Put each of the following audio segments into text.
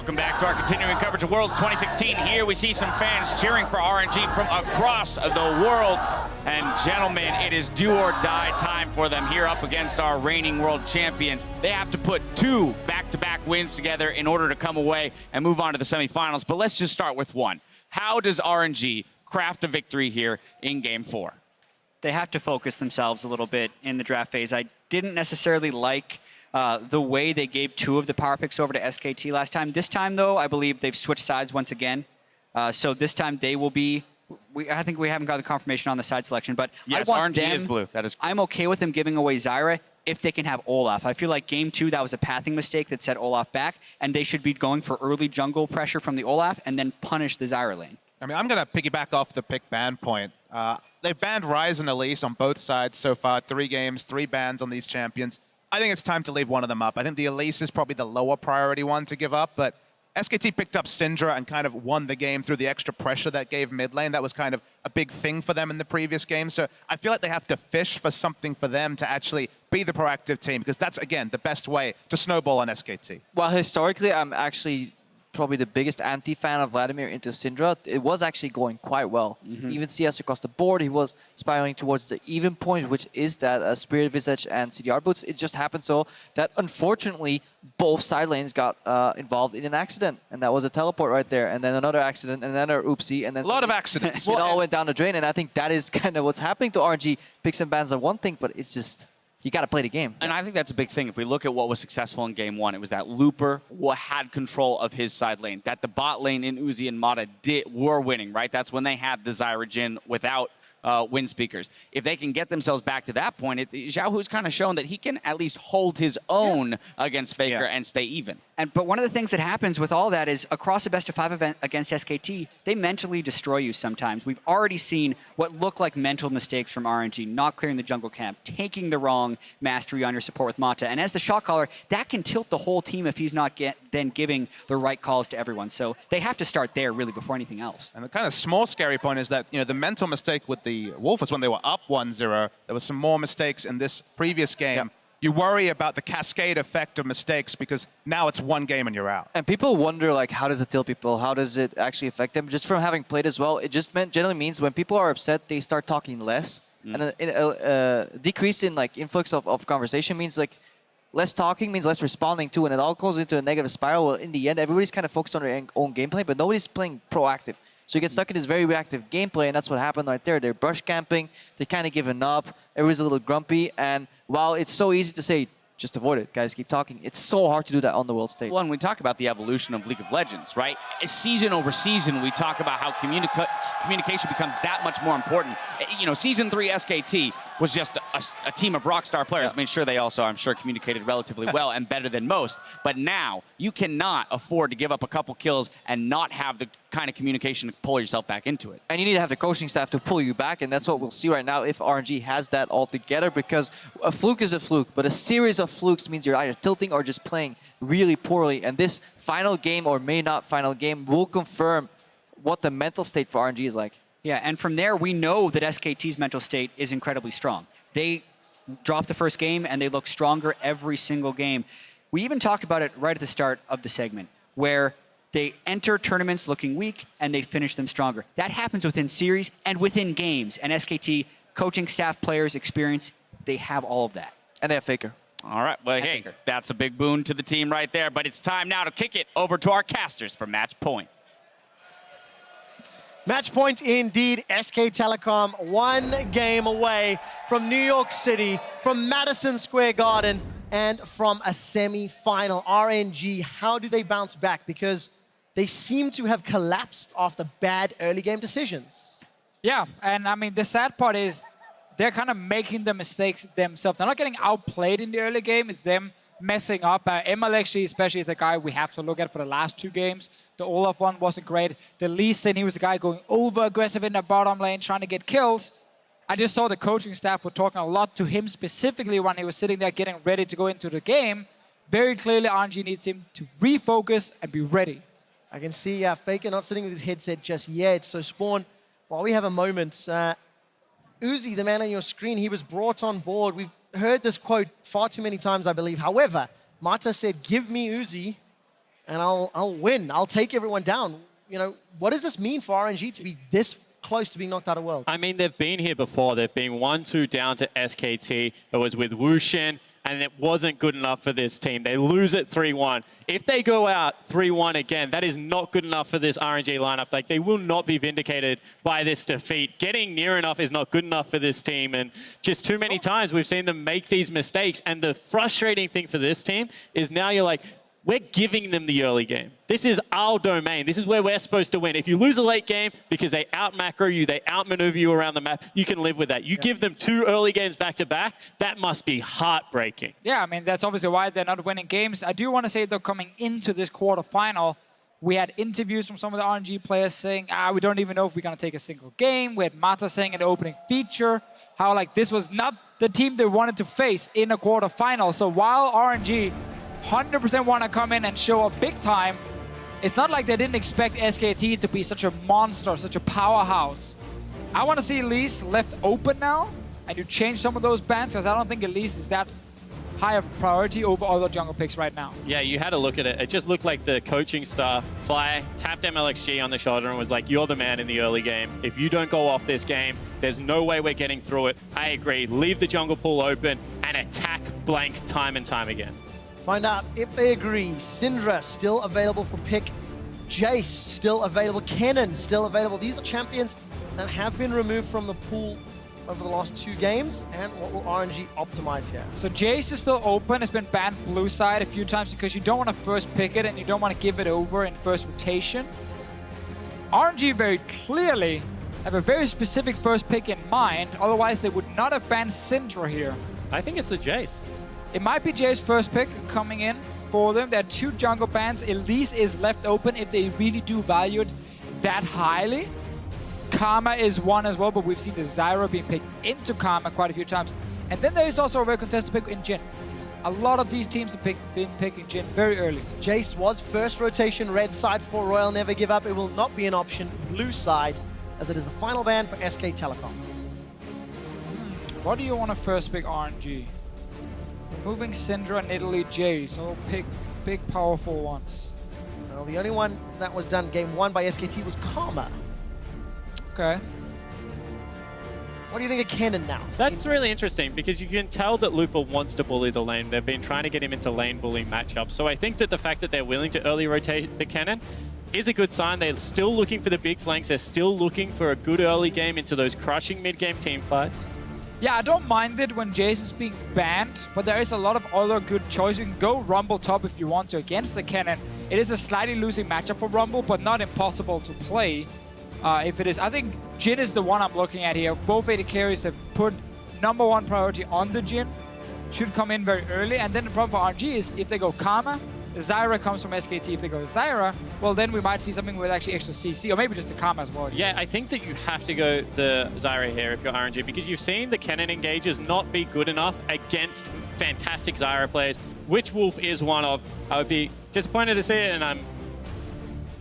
Welcome back to our continuing coverage of Worlds 2016. Here we see some fans cheering for RNG from across the world. And gentlemen, it is do or die time for them here up against our reigning world champions. They have to put 2 back-to-back wins together in order to come away and move on to the semifinals. But let's just start with one. How does RNG craft a victory here in Game 4? They have to focus themselves a little bit in the draft phase. I didn't necessarily like the way they gave 2 of the power picks over to SKT last time. This time, though, I believe they've switched sides once again. So this time they will be... I think we haven't got the confirmation on the side selection, but yes, I want RNG them, is blue. That is. I'm okay with them giving away Zyra if they can have Olaf. I feel like Game 2, that was a pathing mistake that set Olaf back, and they should be going for early jungle pressure from the Olaf and then punish the Zyra lane. I mean, I'm going to piggyback off the pick ban point. They've banned Ryze and Elise on both sides so far. 3 games, 3 bans on these champions. I think it's time to leave one of them up. I think the Elise is probably the lower priority one to give up, but SKT picked up Syndra and kind of won the game through the extra pressure that gave mid lane. That was kind of a big thing for them in the previous game. So I feel like they have to fish for something for them to actually be the proactive team, because that's, again, the best way to snowball on SKT. Well, historically, I'm actually probably the biggest anti-fan of Vladimir into Syndra. It was actually going quite well. Even CS across the board, he was spiraling towards the even point, which is that Spirit Visage and CDR boots. It just happened so that, unfortunately, both side lanes got involved in an accident. And that was a teleport right there. And then another accident, and then another oopsie. And then a lot of accidents. It all went down the drain. And I think that is kind of what's happening to RNG. Picks and bans are one thing, but it's just... you got to play the game. And I think that's a big thing. If we look at what was successful in Game 1, it was that Looper had control of his side lane. That the bot lane in Uzi and Mata were winning, right? That's when they had the Zyra Jhin without wind speakers. If they can get themselves back to that point, Xiaohu's kind of shown that he can at least hold his own against FLICKR and stay even. But one of the things that happens with all that is across a best-of-5 event against SKT, they mentally destroy you sometimes. We've already seen what look like mental mistakes from RNG, not clearing the jungle camp, taking the wrong mastery on your support with Mata. And as the shot caller, that can tilt the whole team if he's not then giving the right calls to everyone. So they have to start there, really, before anything else. And the kind of small scary point is that, the mental mistake with the Wolf was when they were up 1-0. There were some more mistakes in this previous game. Yep. You worry about the cascade effect of mistakes because now it's 1 game and you're out. And people wonder, like, how does it tilt people? How does it actually affect them? Just from having played as well, it just generally means when people are upset, they start talking less. And a decrease in, like, influx of conversation means, like, less talking means less responding too, and it all goes into a negative spiral. Well, in the end, everybody's kind of focused on their own gameplay, but nobody's playing proactive. So you get stuck in this very reactive gameplay, and that's what happened right there. They're brush camping, they're kind of giving up, everybody's a little grumpy, and while it's so easy to say, just avoid it, guys, keep talking, it's so hard to do that on the world stage. Well, and we talk about the evolution of League of Legends, right? Season over season, we talk about how communication becomes that much more important. Season 3 SKT was just a team of rockstar players. Yeah. Made sure they also, I'm sure, communicated relatively well and better than most. But now, you cannot afford to give up a couple kills and not have the kind of communication to pull yourself back into it. And you need to have the coaching staff to pull you back, and that's what we'll see right now if RNG has that all together, because a fluke is a fluke, but a series of flukes means you're either tilting or just playing really poorly. And this final game, or may not final game, will confirm what the mental state for RNG is like. Yeah, and from there, we know that SKT's mental state is incredibly strong. They dropped the first game, and they look stronger every single game. We even talked about it right at the start of the segment, where they enter tournaments looking weak, and they finish them stronger. That happens within series and within games. And SKT, coaching staff, players, experience, they have all of that. And they have FLICKR. All right, well, hey, that's a big boon to the team right there. But it's time now to kick it over to our casters for Match Point. Match point indeed. SK Telecom 1 game away from New York City, from Madison Square Garden, and from a semi-final. RNG, how do they bounce back? Because they seem to have collapsed after bad early game decisions. Yeah, and I mean, the sad part is they're kind of making the mistakes themselves. They're not getting outplayed in the early game. It's them messing up. MLXG especially is the guy we have to look at for the last 2 games. The Olaf one wasn't great. The Lee Sin, he was the guy going over-aggressive in the bottom lane, trying to get kills. I just saw the coaching staff were talking a lot to him specifically when he was sitting there getting ready to go into the game. Very clearly, RNG needs him to refocus and be ready. I can see FLICKR not sitting with his headset just yet. So Spawn, while we have a moment, Uzi, the man on your screen, he was brought on board. We've heard this quote far too many times, I believe. However, Mata said, "Give me Uzi," and I'll win. I'll take everyone down. You know, what does this mean for RNG to be this close to being knocked out of World? I mean, they've been here before. They've been 1-2 down to SKT. It was with Wushin, and it wasn't good enough for this team. They lose it 3-1. If they go out 3-1 again, that is not good enough for this RNG lineup. Like, they will not be vindicated by this defeat. Getting near enough is not good enough for this team, and just too many times we've seen them make these mistakes. And the frustrating thing for this team is now you're like, we're giving them the early game. This is our domain. This is where we're supposed to win. If you lose a late game because they out-macro you, they out-maneuver you around the map, you can live with that. You give them 2 early games back-to-back, that must be heartbreaking. Yeah, I mean, that's obviously why they're not winning games. I do want to say, though, coming into this quarterfinal, we had interviews from some of the RNG players saying, we don't even know if we're going to take a single game. We had Mata saying in the opening feature how, like, this was not the team they wanted to face in a quarterfinal. So while RNG 100% want to come in and show up big time, it's not like they didn't expect SKT to be such a monster, such a powerhouse. I want to see Elise left open now, and you change some of those bans, because I don't think Elise is that high of a priority over other jungle picks right now. Yeah, you had a look at it. It just looked like the coaching staff, Fly, tapped MLXG on the shoulder and was like, you're the man in the early game. If you don't go off this game, there's no way we're getting through it. I agree. Leave the jungle pool open and attack blank time and time again. Find out if they agree. Syndra still available for pick. Jace still available. Kennen still available. These are champions that have been removed from the pool over the last 2 games. And what will RNG optimize here? So Jace is still open. It's been banned blue side a few times because you don't want to first pick it and you don't want to give it over in first rotation. RNG very clearly have a very specific first pick in mind. Otherwise, they would not have banned Syndra here. I think it's a Jace. It might be Jay's first pick coming in for them. There are 2 jungle bans. Elise is left open if they really do value it that highly. Karma is one as well, but we've seen the Zyra being picked into Karma quite a few times. And then there is also a very contested pick in Jhin. A lot of these teams have been picking Jhin very early. Jace was first rotation red side for Royal Never Give Up. It will not be an option blue side, as it is the final ban for SK Telecom. What do you want to first pick RNG? Moving Syndra and Italy Jace, so pick big powerful ones. Well, the only one that was done game 1 by SKT was Karma. Okay. What do you think of Kennen now? That's really interesting because you can tell that Lupa wants to bully the lane. They've been trying to get him into lane bully matchups. So I think that the fact that they're willing to early rotate the Kennen is a good sign. They're still looking for the big flanks. They're still looking for a good early game into those crushing mid-game team fights. Yeah, I don't mind it when Jace is being banned, but there is a lot of other good choices. You can go Rumble top if you want to against the Kennen. It is a slightly losing matchup for Rumble, but not impossible to play if it is. I think Jhin is the one I'm looking at here. Both AD carries have put #1 priority on the Jhin. Should come in very early. And then the problem for RNG is if they go Karma, Zyra comes from SKT. If they go Zyra, well, then we might see something with actually extra CC, or maybe just the Karma as well. Yeah, I think that you have to go the Zyra here if you're RNG, because you've seen the Kennen engagers not be good enough against fantastic Zyra players, which Wolf is one of. I would be disappointed to see it, and I'm...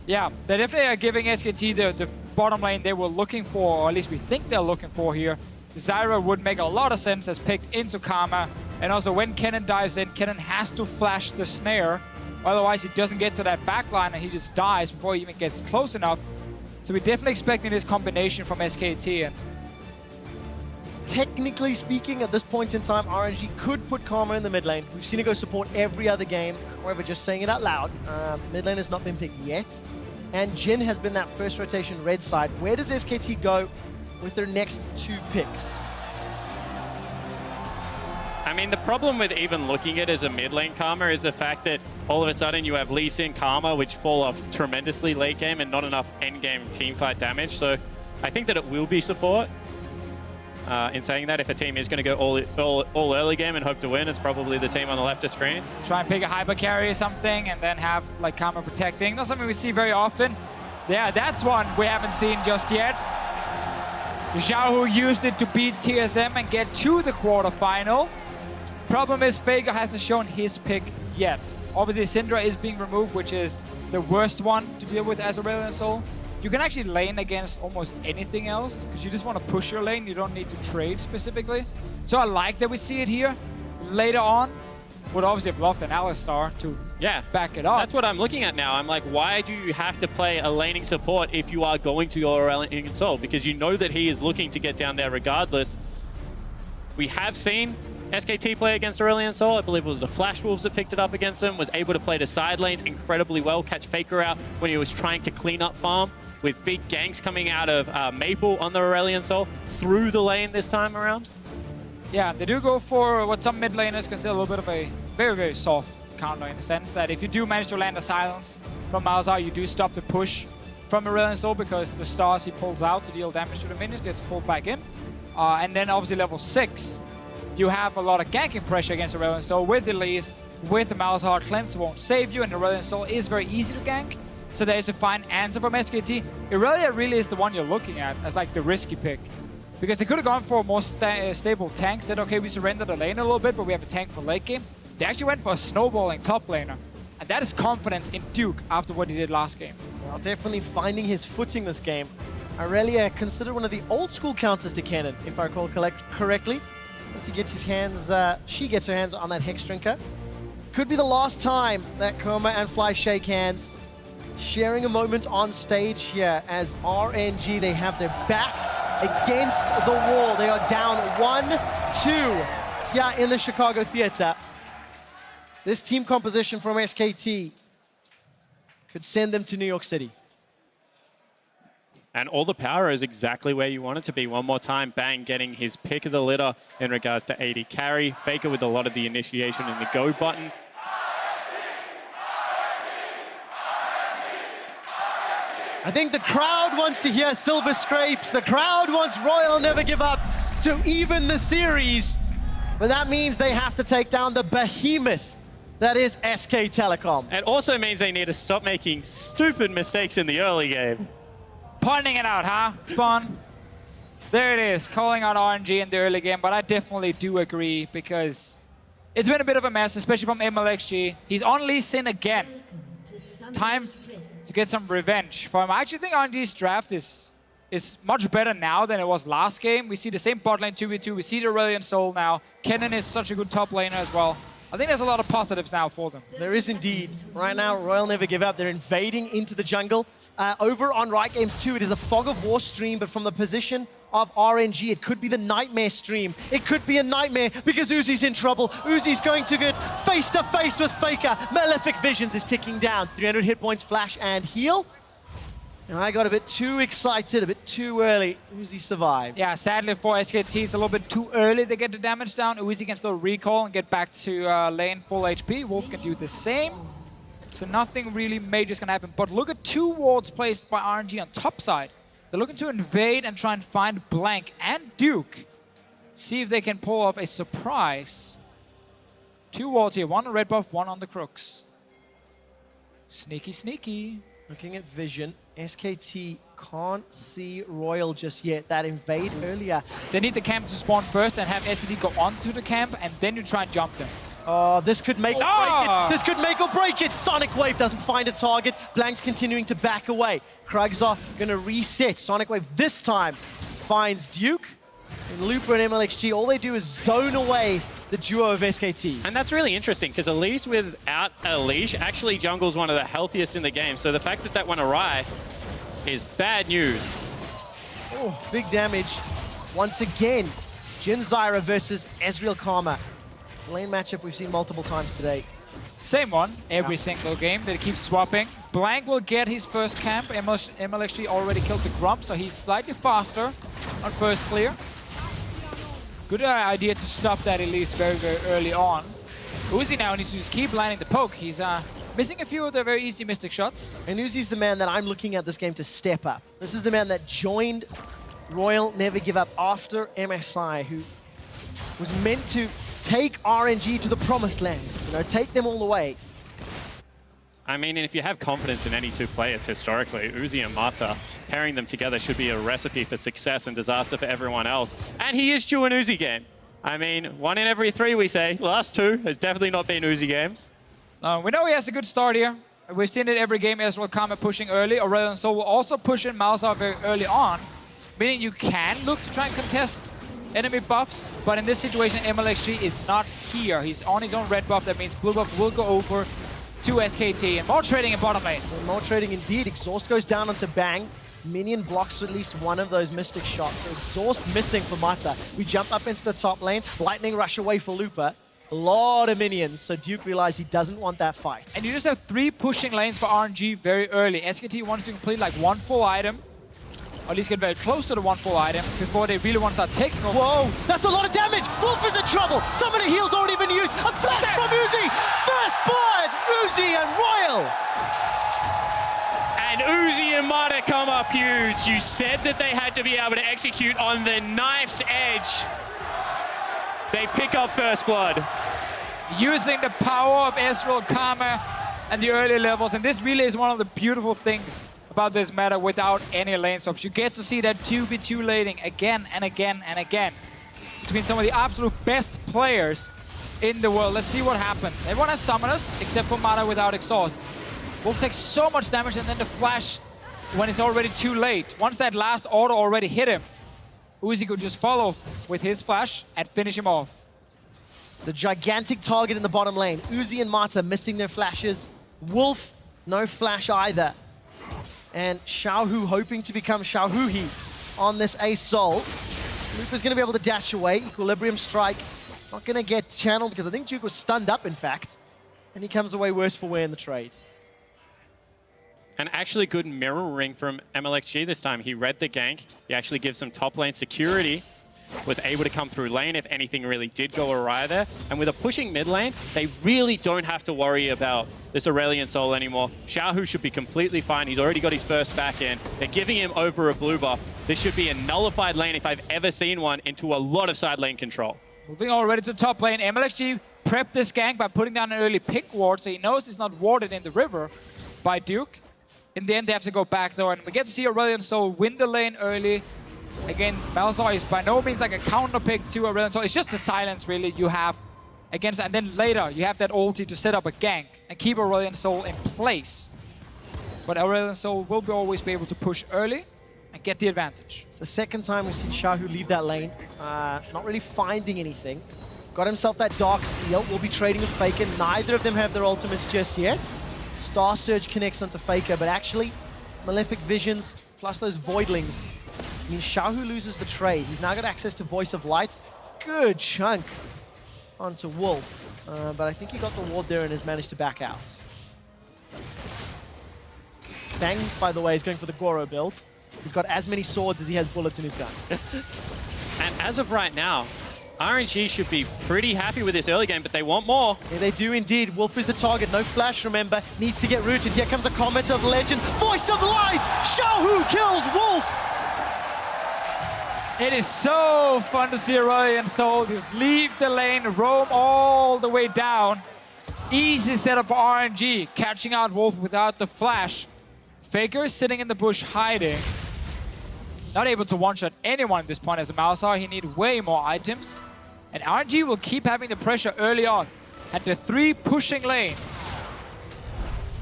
Yeah, that if they are giving SKT the bottom lane they were looking for, or at least we think they're looking for here, Zyra would make a lot of sense as picked into Karma. And also when Kennen dives in, Kennen has to flash the snare. Otherwise, he doesn't get to that backline and he just dies before he even gets close enough. So we're definitely expecting this combination from SKT. And technically speaking, at this point in time, RNG could put Karma in the mid lane. We've seen it go support every other game. However, just saying it out loud, mid lane has not been picked yet. And Jhin has been that first rotation red side. Where does SKT go with their next 2 picks? I mean, the problem with even looking at it as a mid lane Karma is the fact that all of a sudden you have Lee Sin Karma, which fall off tremendously late game and not enough end game teamfight damage. So I think that it will be support. In saying that, if a team is going to go all early game and hope to win, it's probably the team on the left of screen. Try and pick a hyper carry or something and then have like Karma protecting. Not something we see very often. Yeah, that's one we haven't seen just yet. Zhao, who used it to beat TSM and get to the quarterfinal. Problem is, FLICKR hasn't shown his pick yet. Obviously, Syndra is being removed, which is the worst one to deal with as Aurelion Sol. You can actually lane against almost anything else, because you just want to push your lane. You don't need to trade specifically. So I like that we see it here. Later on, would obviously have loved an Alistar to back it up. That's what I'm looking at now. I'm like, why do you have to play a laning support if you are going to your Aurelion Sol? Because you know that he is looking to get down there regardless. We have seen SKT play against Aurelion Sol. I believe it was the Flash Wolves that picked it up against him, was able to play the side lanes incredibly well, catch FLICKR out when he was trying to clean up farm, with big ganks coming out of Maple on the Aurelion Sol through the lane this time around. Yeah, they do go for what some mid laners consider a little bit of a very, very soft counter, in the sense that if you do manage to land a silence from Malzahar, you do stop the push from Aurelion Sol, because the stars he pulls out to deal damage to the minions gets pulled back in. And then obviously level 6, you have a lot of ganking pressure against Aurelion Sol with the Elise, with the Malzahar. Cleanse won't save you, and Aurelion Sol is very easy to gank. So there is a fine answer from SKT. Irelia really is the one you're looking at as like the risky pick, because they could have gone for a more stable tank, said, okay, we surrender the lane a little bit, but we have a tank for late game. They actually went for a snowballing top laner, and that is confidence in Duke after what he did last game. Well, definitely finding his footing this game. Irelia considered one of the old school counters to Kennen, if I recall correctly. Once he gets his hands, she gets her hands on that Hex Drinker. Could be the last time that Koma and Fly shake hands. Sharing a moment on stage here as RNG, they have their back against the wall. They are down 1-2 here in the Chicago Theater. This team composition from SKT could send them to New York City. And all the power is exactly where you want it to be. One more time, Bang getting his pick of the litter in regards to AD carry. FLICKR with a lot of the initiation and the go button. I think the crowd wants to hear Silver Scrapes. The crowd wants Royal Never Give Up to even the series. But that means they have to take down the behemoth that is SK Telecom. It also means they need to stop making stupid mistakes in the early game. Pointing it out, huh, Spawn? There it is, calling out RNG in the early game, but I definitely do agree, because it's been a bit of a mess, especially from MLXG. He's on Lee Sin again. Time to get some revenge for him. I actually think RNG's draft is much better now than it was last game. We see the same bot lane 2v2. We see the Aurelion Sol now. Kennen is such a good top laner as well. I think there's a lot of positives now for them. There is indeed. Right now, Royal Never Give Up. They're invading into the jungle. Over on Riot Games 2, it is a Fog of War stream, but from the position of RNG, it could be the Nightmare stream. It could be a nightmare because Uzi's in trouble. Uzi's going to get face to face with FLICKR. Malefic Visions is ticking down. 300 hit points, flash and heal. And I got a bit too excited, a bit too early. Uzi survived. Yeah, sadly for SKT, it's a little bit too early to get the damage down. Uzi can still recall and get back to lane full HP. Wolf can do the same. So nothing really major is going to happen. But look at 2 wards placed by RNG on top side. They're looking to invade and try and find Blank and Duke. See if they can pull off a surprise. 2 wards here, 1 on red buff, 1 on the crooks. Sneaky, sneaky. Looking at vision, SKT can't see Royal just yet. That invade earlier. They need the camp to spawn first and have SKT go onto the camp, and then you try and jump them. Oh, this could make or break it. This could make or break it. Sonic Wave doesn't find a target. Blank's continuing to back away. Krugs are going to reset. Sonic Wave this time finds Duke. And Looper and MLXG, all they do is zone away the duo of SKT. And that's really interesting, because Elise without a leash actually jungles one of the healthiest in the game. So the fact that that went awry is bad news. Oh, big damage. Once again, Jin Zyra versus Ezreal Karma. It's a lane matchup we've seen multiple times today. Same one every single game. They keep swapping. Blank will get his first camp. MLXG already killed the Grump, so he's slightly faster on first clear. Good idea to stop that Elise very, very early on. Uzi now needs to just keep landing the poke. He's missing a few of the very easy Mystic shots. And Uzi's the man that I'm looking at this game to step up. This is the man that joined Royal Never Give Up after MSI, who was meant to take RNG to the promised land, you know, take them all the way. I mean, if you have confidence in any 2 players historically, Uzi and Mata, pairing them together should be a recipe for success and disaster for everyone else. And he is due an Uzi game. I mean, 1 in every 3 we say. Last 2 have definitely not been Uzi games. We know he has a good start here. We've seen it every game as well. Karma pushing early. Aurelion Sol will also push in Malzahar very early on, meaning you can look to try and contest enemy buffs, but in this situation, MLXG is not here. He's on his own red buff. That means blue buff will go over to SKT, and more trading in bottom lane. Well, more trading indeed. Exhaust goes down onto Bang. Minion blocks at least one of those Mystic shots. So Exhaust missing for Mata. We jump up into the top lane. Lightning rush away for Looper. A lot of minions, so Duke realized he doesn't want that fight. And you just have 3 pushing lanes for RNG very early. SKT wants to complete like 1 full item, or at least get very close to the 1 full item before they really want to start taking over. Whoa, that's a lot of damage. Wolf is in trouble. Summoner heal's already been used. A flash from Uzi. First blood, Uzi and Royal. And Uzi and Mata come up huge. You said that they had to be able to execute on the knife's edge. They pick up first blood. Using the power of Ezreal, Karma, and the early levels. And this really is one of the beautiful things about this meta without any lane swaps. You get to see that 2v2 laning again and again and again between some of the absolute best players in the world. Let's see what happens. Everyone has summoners except for Mata without exhaust. Will take so much damage, and then the flash when it's already too late. Once that last auto already hit him, Uzi could just follow with his flash and finish him off. The gigantic target in the bottom lane. Uzi and Mata missing their flashes. Wolf, no flash either. And Xiaohu hoping to become Xiaohu on this Ace Soul. Looper's going to be able to dash away. Equilibrium strike. Not going to get channeled because I think Duke was stunned up, in fact. And he comes away worse for wear in the trade. And actually good mirroring from MLXG this time. He read the gank. He actually gives some top lane security. Was able to come through lane if anything really did go awry there. And with a pushing mid lane, they really don't have to worry about this Aurelion Soul anymore. Xiaohu should be completely fine. He's already got his first back in. They're giving him over a blue buff. This should be a nullified lane if I've ever seen one, into a lot of side lane control. Moving already to top lane, MLXG prepped this gank by putting down an early pick ward, so he knows it's not warded in the river by Duke. In the end, they have to go back though, and we get to see Aurelion Soul win the lane early. Again, Malzahar is by no means like a counter pick to Aurelion Soul. It's just the silence really you have against, and then later you have that ulti to set up a gank and keep Aurelion Soul in place. But Aurelion Soul will always be able to push early and get the advantage. It's the second time we've seen Xiaohu leave that lane. Not really finding anything. Got himself that Dark Seal. Will be trading with FLICKR. Neither of them have their ultimates just yet. Star Surge connects onto FLICKR, but actually, Malefic Visions plus those Voidlings means Xiaohu loses the trade. He's now got access to Voice of Light. Good chunk onto Wolf. But I think he got the ward there and has managed to back out. Bang, by the way, is going for the Goro build. He's got as many swords as he has bullets in his gun. And as of right now, RNG should be pretty happy with this early game, but they want more. Yeah, they do indeed. Wolf is the target. No flash, remember. Needs to get rooted. Here comes a comment of legend. Voice of Light! Xiaohu kills Wolf! It is so fun to see Aurelion Soul just leave the lane, roam all the way down. Easy setup for RNG, catching out Wolf without the flash. FLICKR is sitting in the bush hiding. Not able to one-shot anyone at this point as a Malzahar. He needs way more items. And RNG will keep having the pressure early on at the 3 pushing lanes.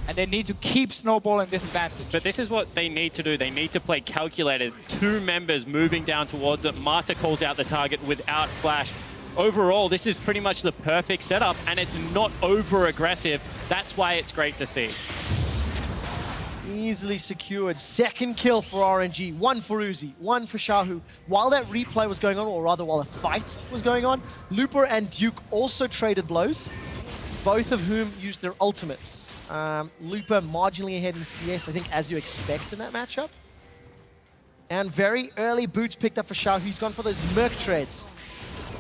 And they need to keep snowballing this advantage. But this is what they need to do. They need to play calculated. 2 members moving down towards it. Mata calls out the target without flash. Overall, this is pretty much the perfect setup, and it's not over-aggressive. That's why it's great to see. Easily secured. Second kill for RNG. 1 for Uzi, 1 for Xiaohu. While that replay was going on, or rather while the fight was going on, Looper and Duke also traded blows, both of whom used their ultimates. Looper marginally ahead in CS, I think, as you expect in that matchup. And very early boots picked up for Xiaohu. He's gone for those Merc Treads,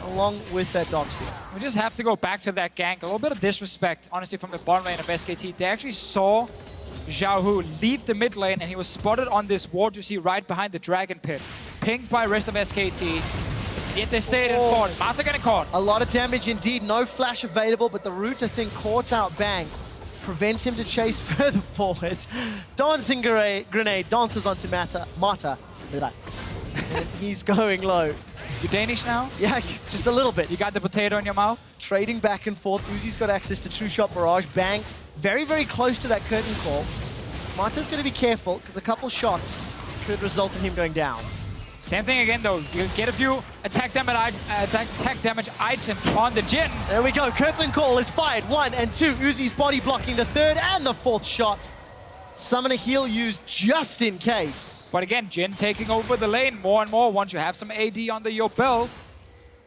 along with that Dark Seal. We just have to go back to that gank. A little bit of disrespect, honestly, from the bottom lane of SKT. They actually saw Xiaohu leave the mid lane, and he was spotted on this ward you see right behind the Dragon Pit. Pinged by rest of SKT. Yet they stayed in fort. Mata getting caught. A lot of damage indeed. No flash available, but the root, I think, caught out Bang. Prevents him to chase further forward. Dancing grenade dances onto Mata. And he's going low. You Danish now? Yeah, just a little bit. You got the potato in your mouth? Trading back and forth. Uzi's got access to True Shot Barrage. Bang, very, very close to that curtain call. Mata's going to be careful because a couple shots could result in him going down. Same thing again, though. You get a few attack damage items on the Jhin. There we go. Curtain Call is fired. 1 and 2. Uzi's body blocking the third and the fourth shot. Summon a heal used just in case. But again, Jhin taking over the lane more and more once you have some AD under your belt.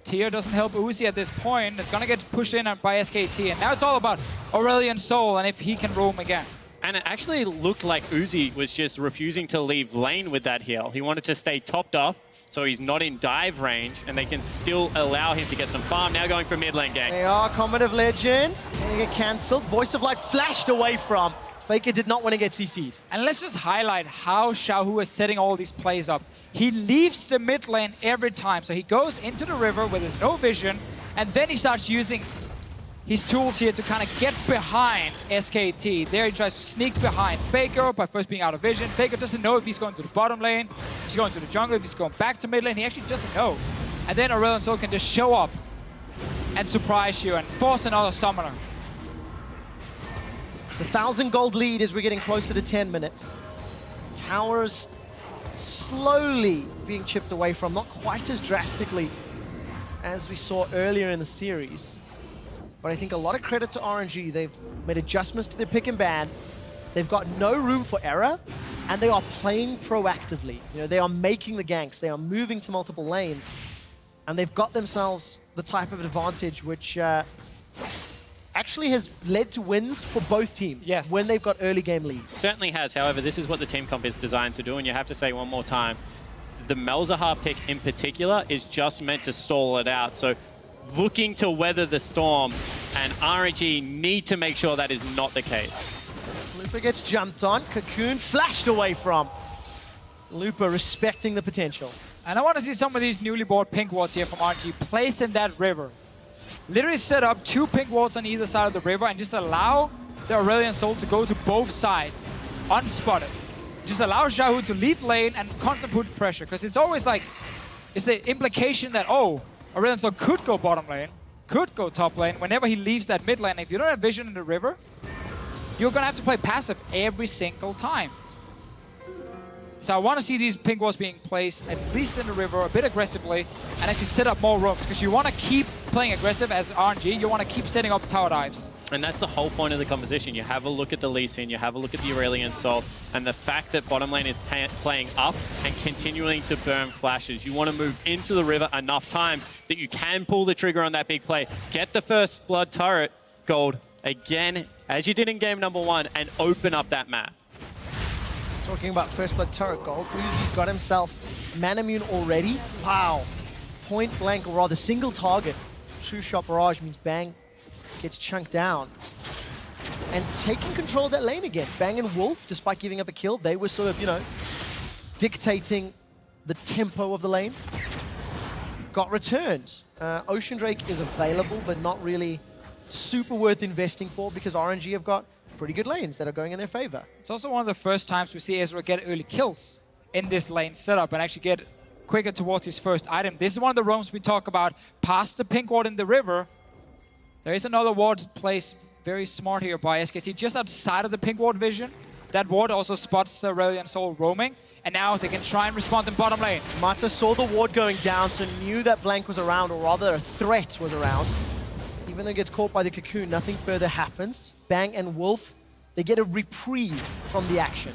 Tier doesn't help Uzi at this point. It's gonna get pushed in by SKT, and now it's all about Aurelion Sol and if he can roam again. And it actually looked like Uzi was just refusing to leave lane with that heal. He wanted to stay topped off, so he's not in dive range, and they can still allow him to get some farm. Now going for mid lane gang. They are Comet of Legend. Gonna get cancelled. Voice of Light flashed away from. FLICKR did not want to get CC'd. And let's just highlight how Xiaohu is setting all these plays up. He leaves the mid lane every time. So he goes into the river where there's no vision, and then he starts using his tools here to kind of get behind SKT. There he tries to sneak behind FLICKR by first being out of vision. FLICKR doesn't know if he's going to the bottom lane, if he's going to the jungle, if he's going back to mid lane. He actually doesn't know. And then Aurelion Sol can just show up and surprise you and force another summoner. It's a 1,000 gold lead as we're getting closer to 10 minutes. Towers slowly being chipped away from, not quite as drastically as we saw earlier in the series. But I think a lot of credit to RNG. They've made adjustments to their pick and ban. They've got no room for error, and they are playing proactively. You know, they are making the ganks. They are moving to multiple lanes, and they've got themselves the type of advantage which actually has led to wins for both teams. Yes. When they've got early game leads. Certainly has. However, this is what the team comp is designed to do, and you have to say one more time, the Malzahar pick in particular is just meant to stall it out. So looking to weather the storm, and RNG need to make sure that is not the case. Lupa gets jumped on. Cocoon flashed away from. Lupa respecting the potential. And I want to see some of these newly bought pink wards here from RNG placed in that river. Literally set up 2 pink wards on either side of the river and just allow the Aurelion Sol to go to both sides, unspotted. Just allow Xiaohu to leave lane and constantly put pressure, because it's always like, it's the implication that, oh, Aurelion Sol could go bottom lane, could go top lane whenever he leaves that mid lane. If you don't have vision in the river, you're going to have to play passive every single time. So I want to see these pink walls being placed at least in the river a bit aggressively and actually set up more roams, because you want to keep playing aggressive as RNG. You want to keep setting up tower dives. And that's the whole point of the conversation. You have a look at the Lee Sin, you have a look at the Aurelion Sol, and the fact that bottom lane is playing up and continuing to burn flashes. You want to move into the river enough times that you can pull the trigger on that big play. Get the first blood turret gold again, as you did in game number 1, and open up that map. Talking about first blood turret gold, Uzi's got himself Manamune already. Wow. Point blank, or rather single target. True shot barrage means Bang gets chunked down. And taking control of that lane again. Bang and Wolf, despite giving up a kill, they were sort of, you know, dictating the tempo of the lane. Got returned. Ocean Drake is available, but not really super worth investing for, because RNG have got pretty good lanes that are going in their favor. It's also one of the first times we see Ezreal get early kills in this lane setup and actually get quicker towards his first item. This is one of the roams we talk about past the pink ward in the river. There is another ward placed very smart here by SKT just outside of the pink ward vision. That ward also spots the Aurelion Sol roaming, and now they can try and respond in bottom lane. Mata saw the ward going down, so knew that Blank was around, or rather a threat was around. Even though it gets caught by the Cocoon, nothing further happens. Bang and Wolf, they get a reprieve from the action.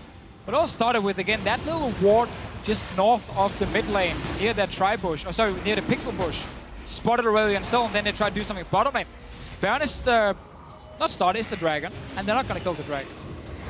It all started with, again, that little ward just north of the mid lane, near that tri-bush, or sorry, near the pixel bush. Spotted Aurelion Sol, and then they tried to do something bottom lane. Baron is the, not started, it's the dragon, and they're not going to kill the dragon.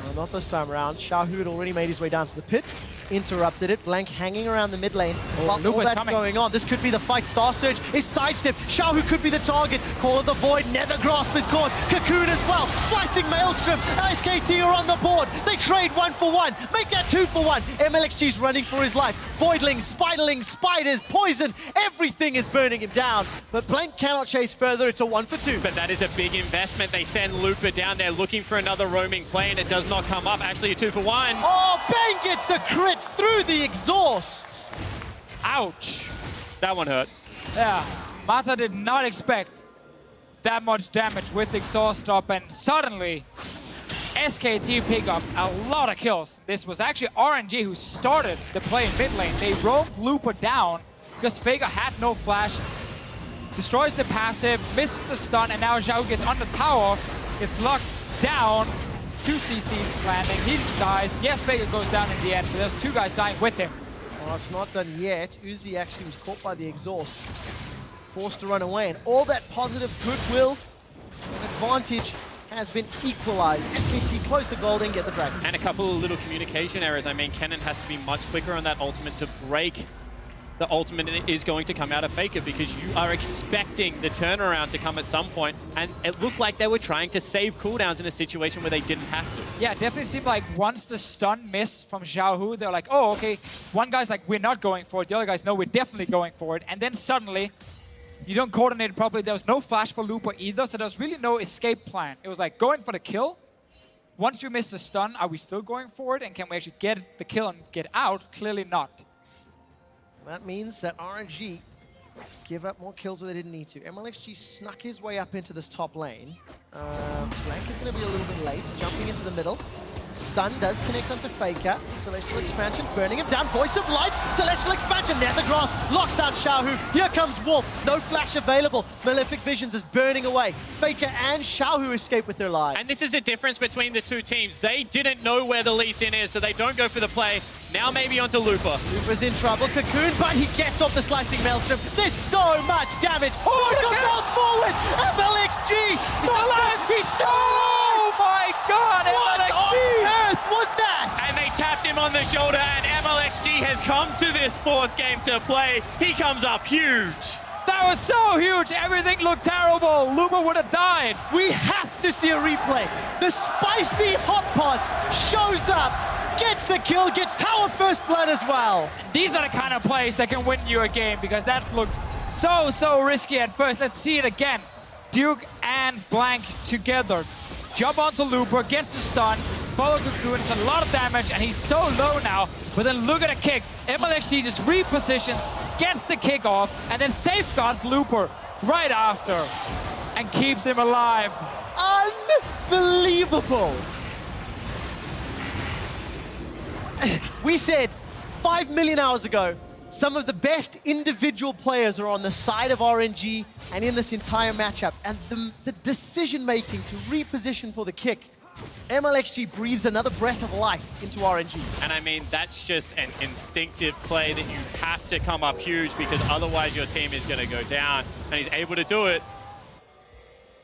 No, not this time around. Xiaohu had already made his way down to the pit, interrupted it. Blank hanging around the mid lane. While all that's going on, this could be the fight. Star Surge is sidestepped. Xiaohu could be the target. Call of the Void, Nether Grasp is caught. Cocoon as well, slicing Maelstrom. SKT are on the board. They trade 1 for 1. Make that 2 for 1. MLXG's running for his life. Voidlings, Spiderlings, Spiders, Poison, everything is burning him down. But Blank cannot chase further. It's a 1 for 2. But that is a big investment. They send Lupa down there looking for another roaming play, and it does not come up. Actually, a 2 for 1. Oh, Bang gets the crit through the exhaust. Ouch. That one hurt. Yeah, Mata did not expect that much damage with the exhaust up, and suddenly SKT pick up a lot of kills. This was actually RNG who started the play in mid lane. They roamed Looper down because FLICKR had no flash. Destroys the passive, misses the stun, and now Xiao gets on the tower, gets locked down. 2 CCs landing, he dies. Yes, FLICKR goes down in the end, but there's 2 guys dying with him. Oh, it's not done yet. Uzi actually was caught by the exhaust. Forced to run away, and all that positive goodwill and advantage has been equalized. SKT close the gold and get the dragon. And a couple of little communication errors. I mean, Kennen has to be much quicker on that ultimate to break. The ultimate is going to come out of FLICKR because you are expecting the turnaround to come at some point, and it looked like they were trying to save cooldowns in a situation where they didn't have to. Yeah, it definitely seemed like once the stun missed from Xiaohu, they're like, oh, okay. One guy's like, we're not going for it. The other guy's, no, we're definitely going for it. And then suddenly, you don't coordinate it properly. There was no flash for Looper either, so there was really no escape plan. It was like going for the kill. Once you miss the stun, are we still going for it? And can we actually get the kill and get out? Clearly not. That means that RNG give up more kills where they didn't need to. MLXG snuck his way up into this top lane. Blank is going to be a little bit late, jumping into the middle. Stun does connect onto FLICKR. Celestial Expansion, burning him down. Voice of Light, Celestial Expansion, Nethergrass, locks down Xiaohu. Here comes Wolf, no flash available. Malefic Visions is burning away. FLICKR and Xiaohu escape with their lives. And this is the difference between the 2 teams. They didn't know where the Lee Sin is, so they don't go for the play. Now maybe onto Looper. Looper's in trouble. Cocoon, but he gets off the slicing maelstrom. There's so much damage. Oh, he got bounced forward. MLXG. He's still alive. Oh my God, What on earth was that? And they tapped him on the shoulder, and MLXG has come to this 4th game to play. He comes up huge. That was so huge. Everything looked terrible. Looper would have died. We have to see a replay. The spicy hot pot shows up, gets the kill, gets tower first blood as well. These are the kind of plays that can win you a game because that looked so risky at first. Let's see it again. Duke and Blank together. Jump onto Looper, gets the stun, follow Cocoon, it's a lot of damage, and he's so low now. But then look at the kick. MLXG just repositions, gets the kick off, and then safeguards Looper right after and keeps him alive. Unbelievable. We said 5 million hours ago, some of the best individual players are on the side of RNG and in this entire matchup. And the decision-making to reposition for the kick, MLXG breathes another breath of life into RNG. And I mean, that's just an instinctive play that you have to come up huge because otherwise your team is going to go down. And he's able to do it.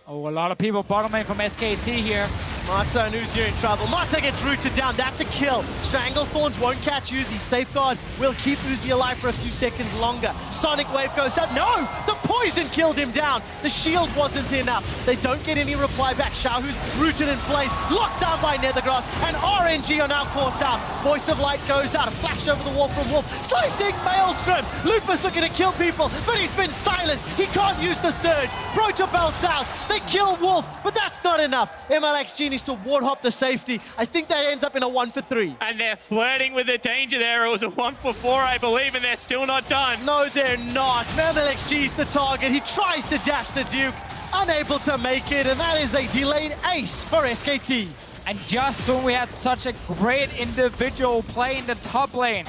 Oh, a lot of people bottom lane from SKT here. Mata and Uzi are in trouble. Mata gets rooted down. That's a kill. Strangle Thorns won't catch Uzi. Safeguard will keep Uzi alive for a few seconds longer. Sonic Wave goes up. No! The poison killed him down. The shield wasn't enough. They don't get any reply back. Xiaohu's rooted in place. Locked down by Nethergrass. And RNG are now caught out. Voice of Light goes out. A flash over the wall from Wolf. Slicing Maelstrom. Lupus looking to kill people, but he's been silenced. He can't use the surge. Proto belts out. They kill Wolf, but that's not enough. MLXG needs to ward hop to safety. I think that ends up in a 1 for 3. And they're flirting with the danger there. It was a 1 for 4, I believe, and they're still not done. No, they're not. MLXG's the target. He tries to dash the Duke, unable to make it, and that is a delayed ace for SKT. And just when we had such a great individual play in the top lane,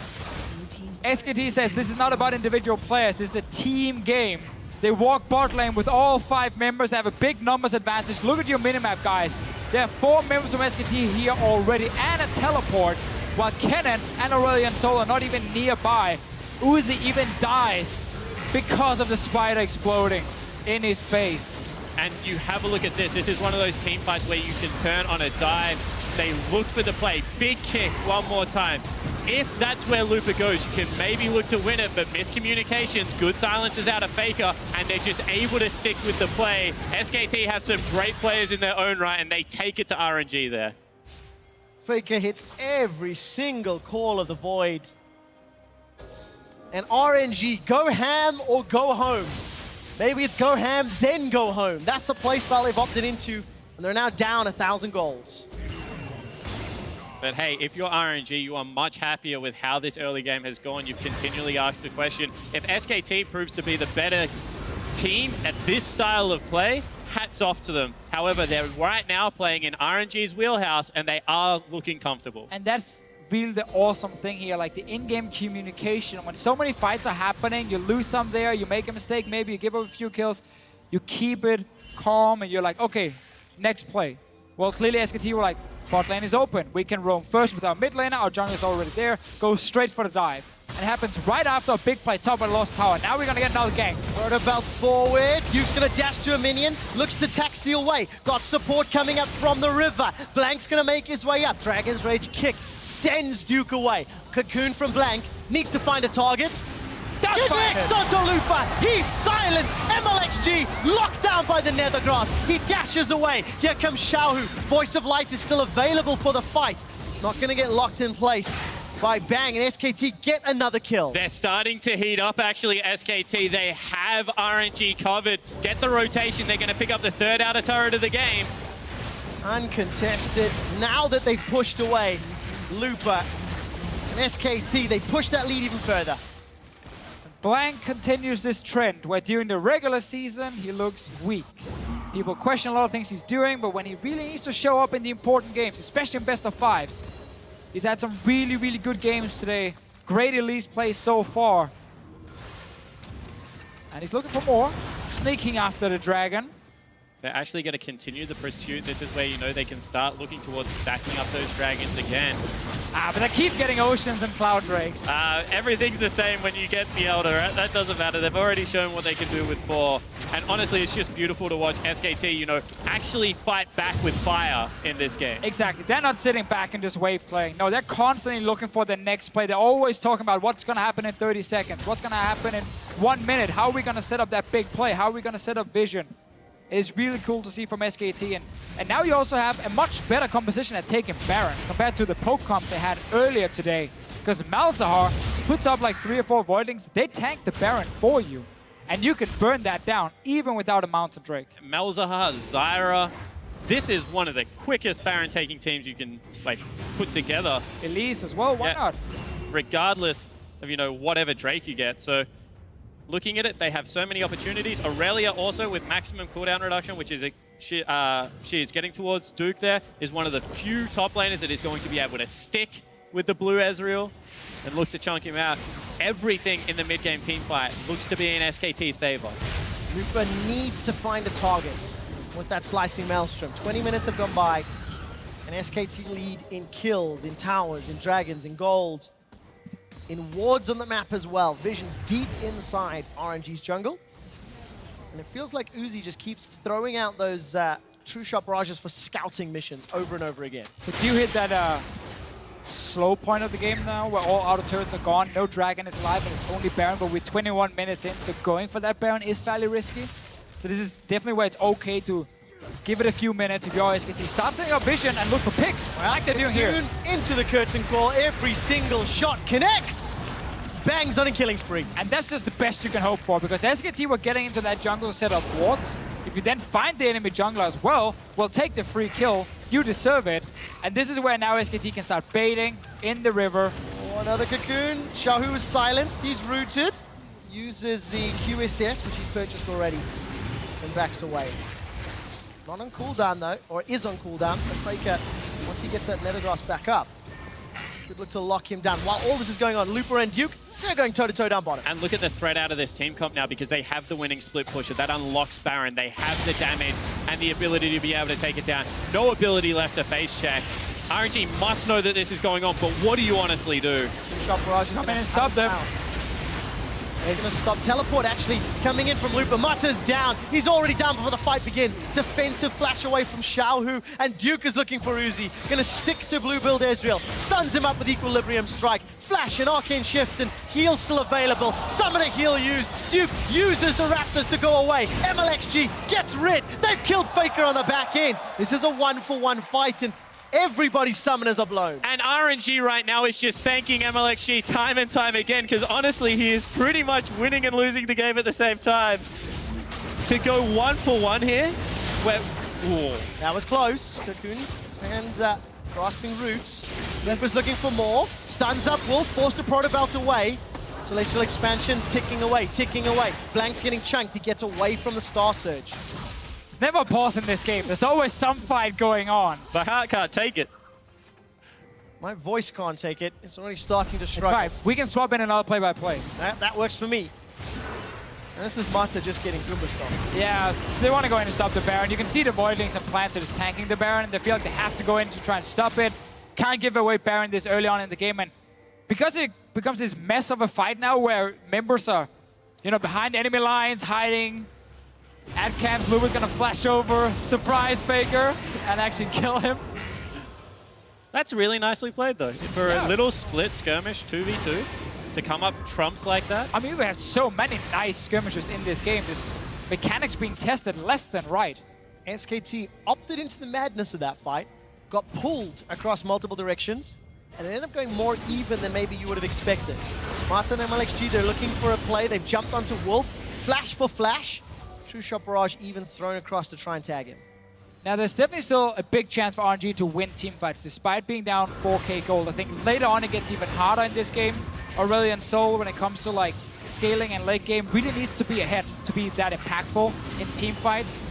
SKT says this is not about individual players, this is a team game. They walk bot lane with all 5 members. They have a big numbers advantage. Look at your minimap, guys. There are 4 members from SKT here already and a teleport, while Kennen and Aurelion Sol are not even nearby. Uzi even dies because of the spider exploding in his face. And you have a look at this. This is one of those team fights where you can turn on a dive. They look for the play. Big kick one more time. If that's where Looper goes, you can maybe look to win it, but miscommunications, good silences out of FLICKR, and they're just able to stick with the play. SKT have some great players in their own right, and they take it to RNG there. FLICKR hits every single call of the Void. And RNG, go ham or go home. Maybe it's go ham, then go home. That's the playstyle they've opted into, and they're now down 1,000 golds. But hey, if you're RNG, you are much happier with how this early game has gone. You've continually asked the question, if SKT proves to be the better team at this style of play, hats off to them. However, they're right now playing in RNG's wheelhouse, and they are looking comfortable. And that's really the awesome thing here, like the in-game communication. When so many fights are happening, you lose some there, you make a mistake, maybe you give up a few kills, you keep it calm, and you're like, okay, next play. Well, clearly SKT were like, bot lane is open. We can roam first with our mid laner, our jungle is already there, go straight for the dive. And it happens right after a big play top of the lost tower. Now we're gonna get another gank. Word about forward. Duke's gonna dash to a minion. Looks to taxi away. Got support coming up from the river. Blank's gonna make his way up. Dragon's Rage kick sends Duke away. Cocoon from Blank needs to find a target. Connects onto Lupa. He's silenced. MLXG locked down by the Nethergrass. He dashes away. Here comes Xiaohu. Voice of Light is still available for the fight. Not gonna get locked in place by Bang, and SKT get another kill. They're starting to heat up, actually, SKT. They have RNG covered. Get the rotation. They're going to pick up the third outer turret of the game. Uncontested. Now that they've pushed away Lupa and SKT, they push that lead even further. Blank continues this trend where during the regular season, he looks weak. People question a lot of things he's doing, but when he really needs to show up in the important games, especially in best of fives, he's had some really, really good games today. Great Elise play so far. And he's looking for more. Sneaking after the dragon. They're actually going to continue the pursuit. This is where you know they can start looking towards stacking up those dragons again. But they keep getting Oceans and Cloud Drakes. Everything's the same when you get the Elder. That doesn't matter. They've already shown what they can do with 4. And honestly, it's just beautiful to watch SKT, you know, actually fight back with fire in this game. Exactly. They're not sitting back and just wave playing. No, they're constantly looking for the next play. They're always talking about what's going to happen in 30 seconds. What's going to happen in 1 minute. How are we going to set up that big play? How are we going to set up vision? It's really cool to see from SKT. And now you also have a much better composition at taking Baron compared to the poke comp they had earlier today. Because Malzahar puts up like 3 or 4 Voidlings. They tank the Baron for you. And you can burn that down even without a Mountain Drake. Malzahar, Zyra. This is one of the quickest Baron taking teams you can like put together. Elise as well, why not? Regardless of, you know, whatever Drake you get. So looking at it, they have so many opportunities. Aurelia also with maximum cooldown reduction, which is she is getting towards Duke there, is one of the few top laners that is going to be able to stick with the blue Ezreal and look to chunk him out. Everything in the mid-game team fight looks to be in SKT's favor. Lupa needs to find a target with that slicing Maelstrom. 20 minutes have gone by, and SKT lead in kills, in towers, in dragons, in gold, in wards on the map as well. Vision deep inside RNG's jungle. And it feels like Uzi just keeps throwing out those true shot barrages for scouting missions over and over again. But you hit that slow point of the game now where all outer turrets are gone, no dragon is alive, and it's only Baron, but we're 21 minutes in, so going for that Baron is fairly risky. So this is definitely where it's okay to give it a few minutes if you're SKT. Start setting up vision and look for picks, like they're doing here. Into the curtain call, every single shot connects. Bangs on a killing spree. And that's just the best you can hope for, because SKT were getting into that jungle to set up wards. If you then find the enemy jungler as well, we'll take the free kill. You deserve it. And this is where now SKT can start baiting in the river. Oh, another Cocoon. Xiaohu is silenced. He's rooted. Uses the QSS, which he's purchased already, and backs away. Not on cooldown though, or is on cooldown, so FLICKR, once he gets that Nethergrass back up, could look to lock him down. While all this is going on, Lupa and Duke, they're going toe-to-toe down bottom. And look at the threat out of this team comp now, because they have the winning split pusher. That unlocks Baron. They have the damage and the ability to be able to take it down. No ability left to face check. RNG must know that this is going on, but what do you honestly do? Shot barrage Come in and stop them. They're going to stop. Teleport actually coming in from Lupa. Mata's down. He's already down before the fight begins. Defensive flash away from Xiaohu. And Duke is looking for Uzi. Going to stick to blue build Ezreal. Stuns him up with Equilibrium Strike. Flash and Arcane Shift, and heal still available. Summoner heal used. Duke uses the Raptors to go away. MLXG gets rid. They've killed FLICKR on the back end. This is a 1-for-1 fight, and everybody's summoners are blown. And RNG right now is just thanking MLXG time and time again, because honestly, he is pretty much winning and losing the game at the same time. To go 1-for-1 here, where... Ooh. That was close. Cocoon and grasping roots. Lupa's looking for more. Stuns up Wolf, forced a Protobelt away. Celestial Expansion's ticking away, ticking away. Blank's getting chunked. He gets away from the Star Surge. There's never a pause in this game. There's always some fight going on. The heart can't take it. My voice can't take it. It's already starting to It's struggle. fine. We can swap in another play-by-play. That works for me. And this is Mata just getting Goomba stopped. Yeah, they want to go in and stop the Baron. You can see the Voidlings and Plants are just tanking the Baron. They feel like they have to go in to try and stop it. Can't give away Baron this early on in the game. And because it becomes this mess of a fight now where members are, you know, behind enemy lines, hiding. At camps, Luba's going to flash over, surprise FLICKR, and actually kill him. That's really nicely played, though. For a little split skirmish, 2v2, to come up trumps like that. I mean, we have so many nice skirmishes in this game. This mechanics being tested left and right. SKT opted into the madness of that fight, got pulled across multiple directions, and it ended up going more even than maybe you would have expected. Martin and MLXG, they're looking for a play. They've jumped onto Wolf, flash for flash. True Shot Barrage even thrown across to try and tag him. Now, there's definitely still a big chance for RNG to win teamfights, despite being down 4k gold. I think later on it gets even harder in this game. Aurelion Sol, when it comes to like scaling and late game, really needs to be ahead to be that impactful in teamfights.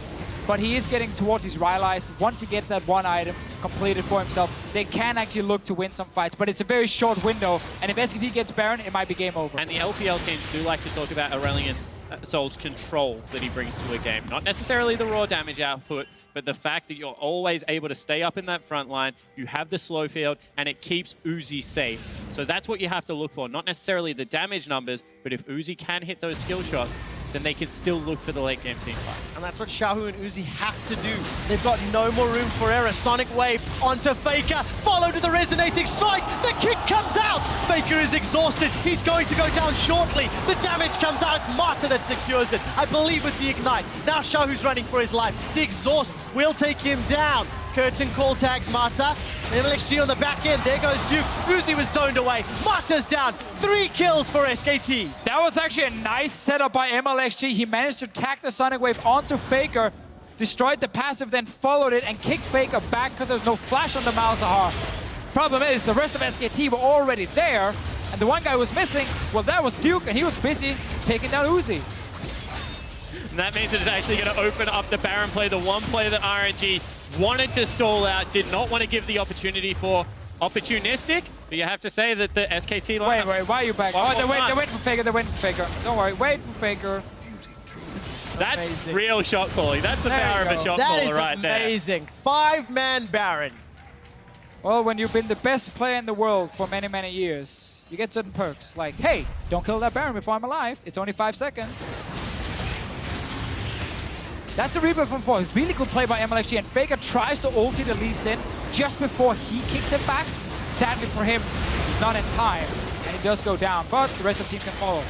But he is getting towards his Rylai's. Once he gets that one item completed for himself, they can actually look to win some fights. But it's a very short window, and if SKT gets Baron, it might be game over. And the LPL teams do like to talk about Aurelion's Sol's control that he brings to a game. Not necessarily the raw damage output, but the fact that you're always able to stay up in that front line, you have the slow field, and it keeps Uzi safe. So that's what you have to look for. Not necessarily the damage numbers, but if Uzi can hit those skill shots, then they can still look for the late game team fight. And that's what Xiaohu and Uzi have to do. They've got no more room for error. Sonic Wave onto FLICKR, followed to the resonating strike. The kick comes out. FLICKR is exhausted. He's going to go down shortly. The damage comes out. It's Mata that secures it, I believe, with the Ignite. Now Xiaohu's running for his life. The exhaust will take him down. Curtain call tags Mata. MLXG on the back end. There goes Duke. Uzi was zoned away. Mata's down. 3 kills for SKT. That was actually a nice setup by MLXG. He managed to tack the Sonic Wave onto FLICKR, destroyed the passive, then followed it and kicked FLICKR back because there was no flash on the Malzahar. Problem is, the rest of SKT were already there, and the one guy who was missing, well, that was Duke, and he was busy taking down Uzi. And that means it's actually going to open up the Baron play, the one play that RNG wanted to stall out, did not want to give the opportunity for opportunistic, but you have to say that the SKT line... Wait, why are you back? One Oh, more they time. wait for FLICKR, they wait for FLICKR. Don't worry, wait for FLICKR. That's Amazing. real shot calling. That's the There power you of a go. shot That caller is right there. amazing. 5-man Baron. Well, when you've been the best player in the world for many, many years, you get certain perks, like, hey, don't kill that Baron before I'm alive. It's only 5 seconds. That's a rebuild from 4. Really good play by MLXG, and FLICKR tries to ulti the Lee Sin just before he kicks it back. Sadly for him, not in time, and he does go down, but the rest of the team can follow.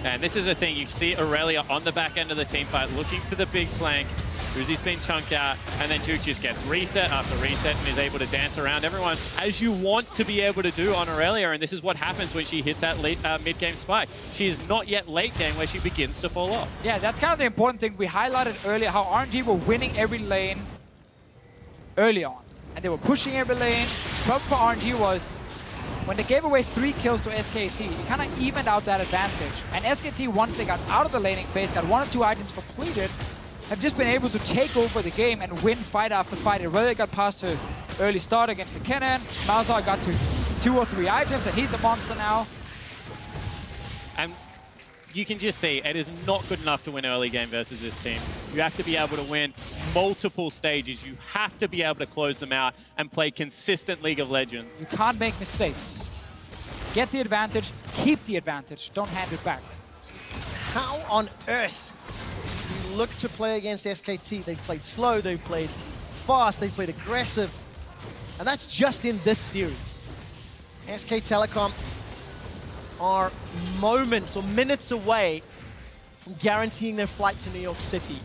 And this is the thing, you see Aurelia on the back end of the team fight looking for the big flank. Uzi's been chunked out, and then Duke just gets reset after reset and is able to dance around everyone as you want to be able to do on Aurelia, and this is what happens when she hits that mid-game spike. She is not yet late game where she begins to fall off. Yeah, that's kind of the important thing. We highlighted earlier how RNG were winning every lane early on, and they were pushing every lane. The problem for RNG was when they gave away 3 kills to SKT, it kind of evened out that advantage. And SKT, once they got out of the laning phase, got 1 or 2 items completed, have just been able to take over the game and win fight after fight. It really got past her early start against the Kennen. Malzahar got to 2 or 3 items, and he's a monster now. And you can just see it is not good enough to win early game versus this team. You have to be able to win multiple stages. You have to be able to close them out and play consistent League of Legends. You can't make mistakes. Get the advantage, keep the advantage, don't hand it back. How on earth do you look to play against SKT? They've played slow, they've played fast, they've played aggressive. And that's just in this series. SK Telecom are moments or minutes away from guaranteeing their flight to New York City.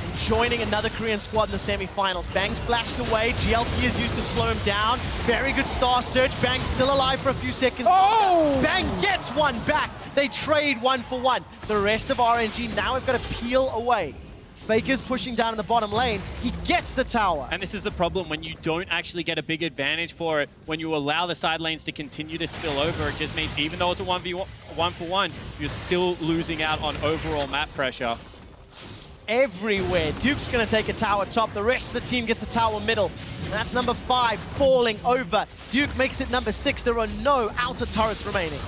And joining another Korean squad in the semi-finals. Bang's flashed away, GLP is used to slow him down. Very good star search, Bang's still alive for a few seconds. Oh! Bang gets one back. They trade 1 for 1. The rest of RNG now have got to peel away. FLICKR's pushing down in the bottom lane. He gets the tower. And this is the problem when you don't actually get a big advantage for it. When you allow the side lanes to continue to spill over, it just means even though it's a 1v1 for 1, you're still losing out on overall map pressure. everywhere. Duke's going to take a tower top. The rest of the team gets a tower middle. And that's number 5 falling over. Duke makes it number 6. There are no outer turrets remaining.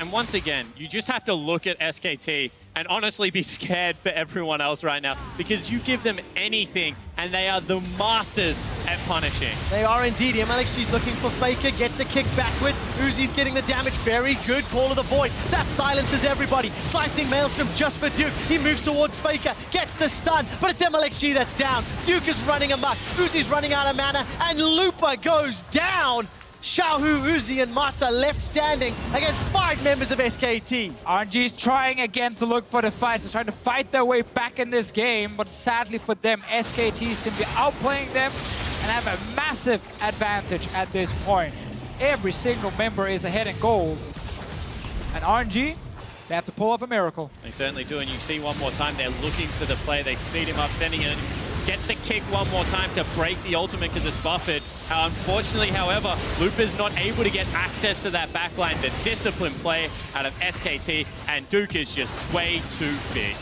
And once again, you just have to look at SKT and honestly be scared for everyone else right now, because you give them anything and they are the masters at punishing. They are indeed. MLXG's looking for FLICKR, gets the kick backwards. Uzi's getting the damage. Very good call of the void. That silences everybody. Slicing Maelstrom just for Duke. He moves towards FLICKR, gets the stun, but it's MLXG that's down. Duke is running amok. Uzi's running out of mana, and Looper goes down. Xiaohu, Uzi, and Mata left standing against 5 members of SKT. RNG is trying again to look for the fights. They're trying to fight their way back in this game, but sadly for them, SKT is simply outplaying them and have a massive advantage at this point. Every single member is ahead in gold. And RNG, they have to pull off a miracle. They certainly do, and you see one more time, they're looking for the play. They speed him up, sending it. Get the kick one more time to break the ultimate because it's buffered. Unfortunately, however, Looper's not able to get access to that backline. The disciplined play out of SKT, and Duke is just way too big.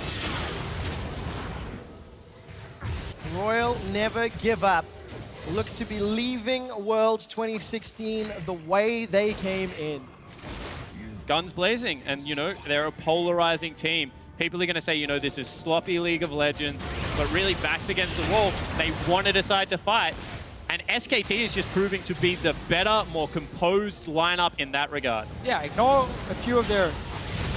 Royal never give up. Look to be leaving Worlds 2016 the way they came in. Guns blazing, and you know, they're a polarizing team. People are going to say, you know, this is sloppy League of Legends, but really backs against the wall. They want to decide to fight. And SKT is just proving to be the better, more composed lineup in that regard. Yeah, ignore a few of their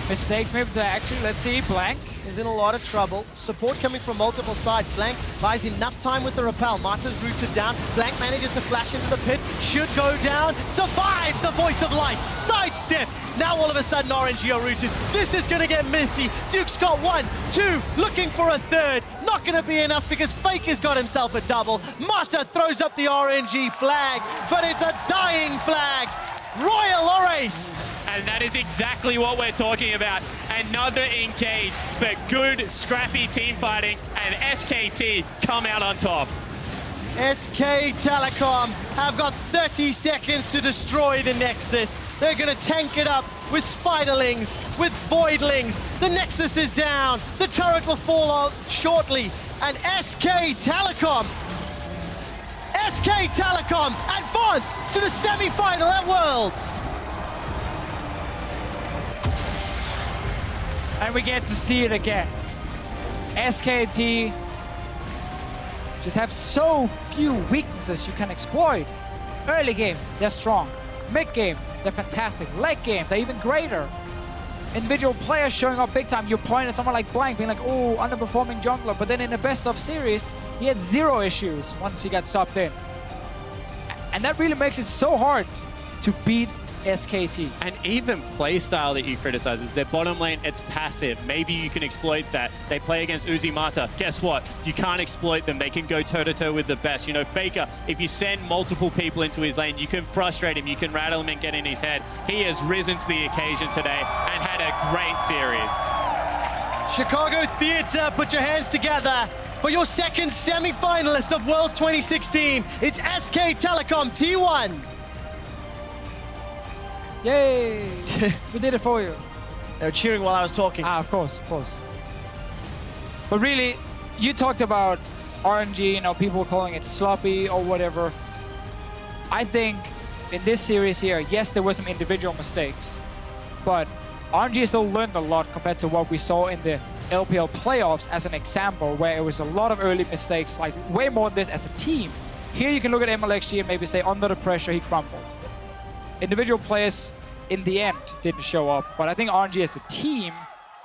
mistakes. Maybe to actually, let's see, Blank. Is in a lot of trouble. Support coming from multiple sides. Blank buys enough time with the repel. Mata's rooted down. Blank manages to flash into the pit. Should go down. Survives the voice of light. Sidesteps. Now all of a sudden RNG are rooted. This is going to get messy. Duke's got 1, 2, looking for a third. Not going to be enough because FLICKR's got himself a double. Mata throws up the RNG flag, but it's a dying flag. Royal are aced. And that is exactly what we're talking about. Another engage, but good, scrappy team fighting, and SKT come out on top. SK Telecom have got 30 seconds to destroy the Nexus. They're going to tank it up with Spiderlings, with Voidlings. The Nexus is down. The turret will fall off shortly. And SK Telecom advance to the semi-final at Worlds. And we get to see it again. SKT just have so few weaknesses you can exploit. Early game, they're strong. Mid game, they're fantastic. Late game, they're even greater. Individual players showing up big time. You point at someone like Blank, being like, oh, underperforming jungler. But then in the best of series, he had 0 issues once he got subbed in. And that really makes it so hard to beat SKT. And even playstyle that he criticizes, their bottom lane, it's passive. Maybe you can exploit that. They play against Uzi Mata. Guess what? You can't exploit them. They can go toe-to-toe with the best. You know, FLICKR, if you send multiple people into his lane, you can frustrate him, you can rattle him and get in his head. He has risen to the occasion today and had a great series. Chicago Theatre, put your hands together for your second semi-finalist of Worlds 2016. It's SK Telecom T1. Yay! We did it for you. They were cheering while I was talking. Of course, of course. But really, you talked about RNG, you know, people calling it sloppy or whatever. I think in this series here, yes, there were some individual mistakes, but RNG still learned a lot compared to what we saw in the LPL playoffs as an example, where it was a lot of early mistakes, like way more than this as a team. Here you can look at MLXG and maybe say under the pressure, he crumbled. Individual players in the end didn't show up, but I think RNG as a team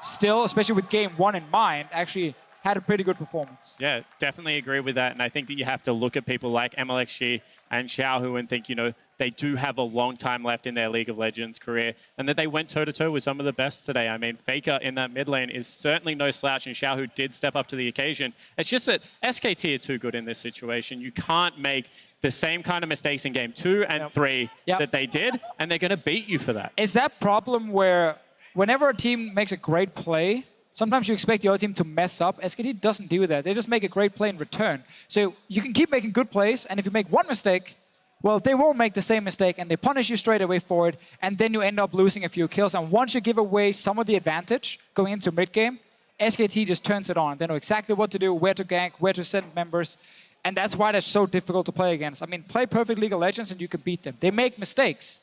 still, especially with game 1 in mind, actually had a pretty good performance. Yeah, definitely agree with that. And I think that you have to look at people like MLXG and Xiaohu and think, you know, they do have a long time left in their League of Legends career and that they went toe-to-toe with some of the best today. I mean, FLICKR in that mid lane is certainly no slouch, and Xiaohu did step up to the occasion. It's just that SKT are too good in this situation. You can't make the same kind of mistakes in game 2 and 3 that they did, and they're going to beat you for that. Is that problem where whenever a team makes a great play, sometimes you expect the other team to mess up? SKT doesn't do that. They just make a great play in return. So you can keep making good plays, and if you make one mistake, well, they won't make the same mistake, and they punish you straight away for it, and then you end up losing a few kills. And once you give away some of the advantage going into mid-game, SKT just turns it on. They know exactly what to do, where to gank, where to send members. And that's why they're so difficult to play against. I mean, play perfect League of Legends and you can beat them. They make mistakes.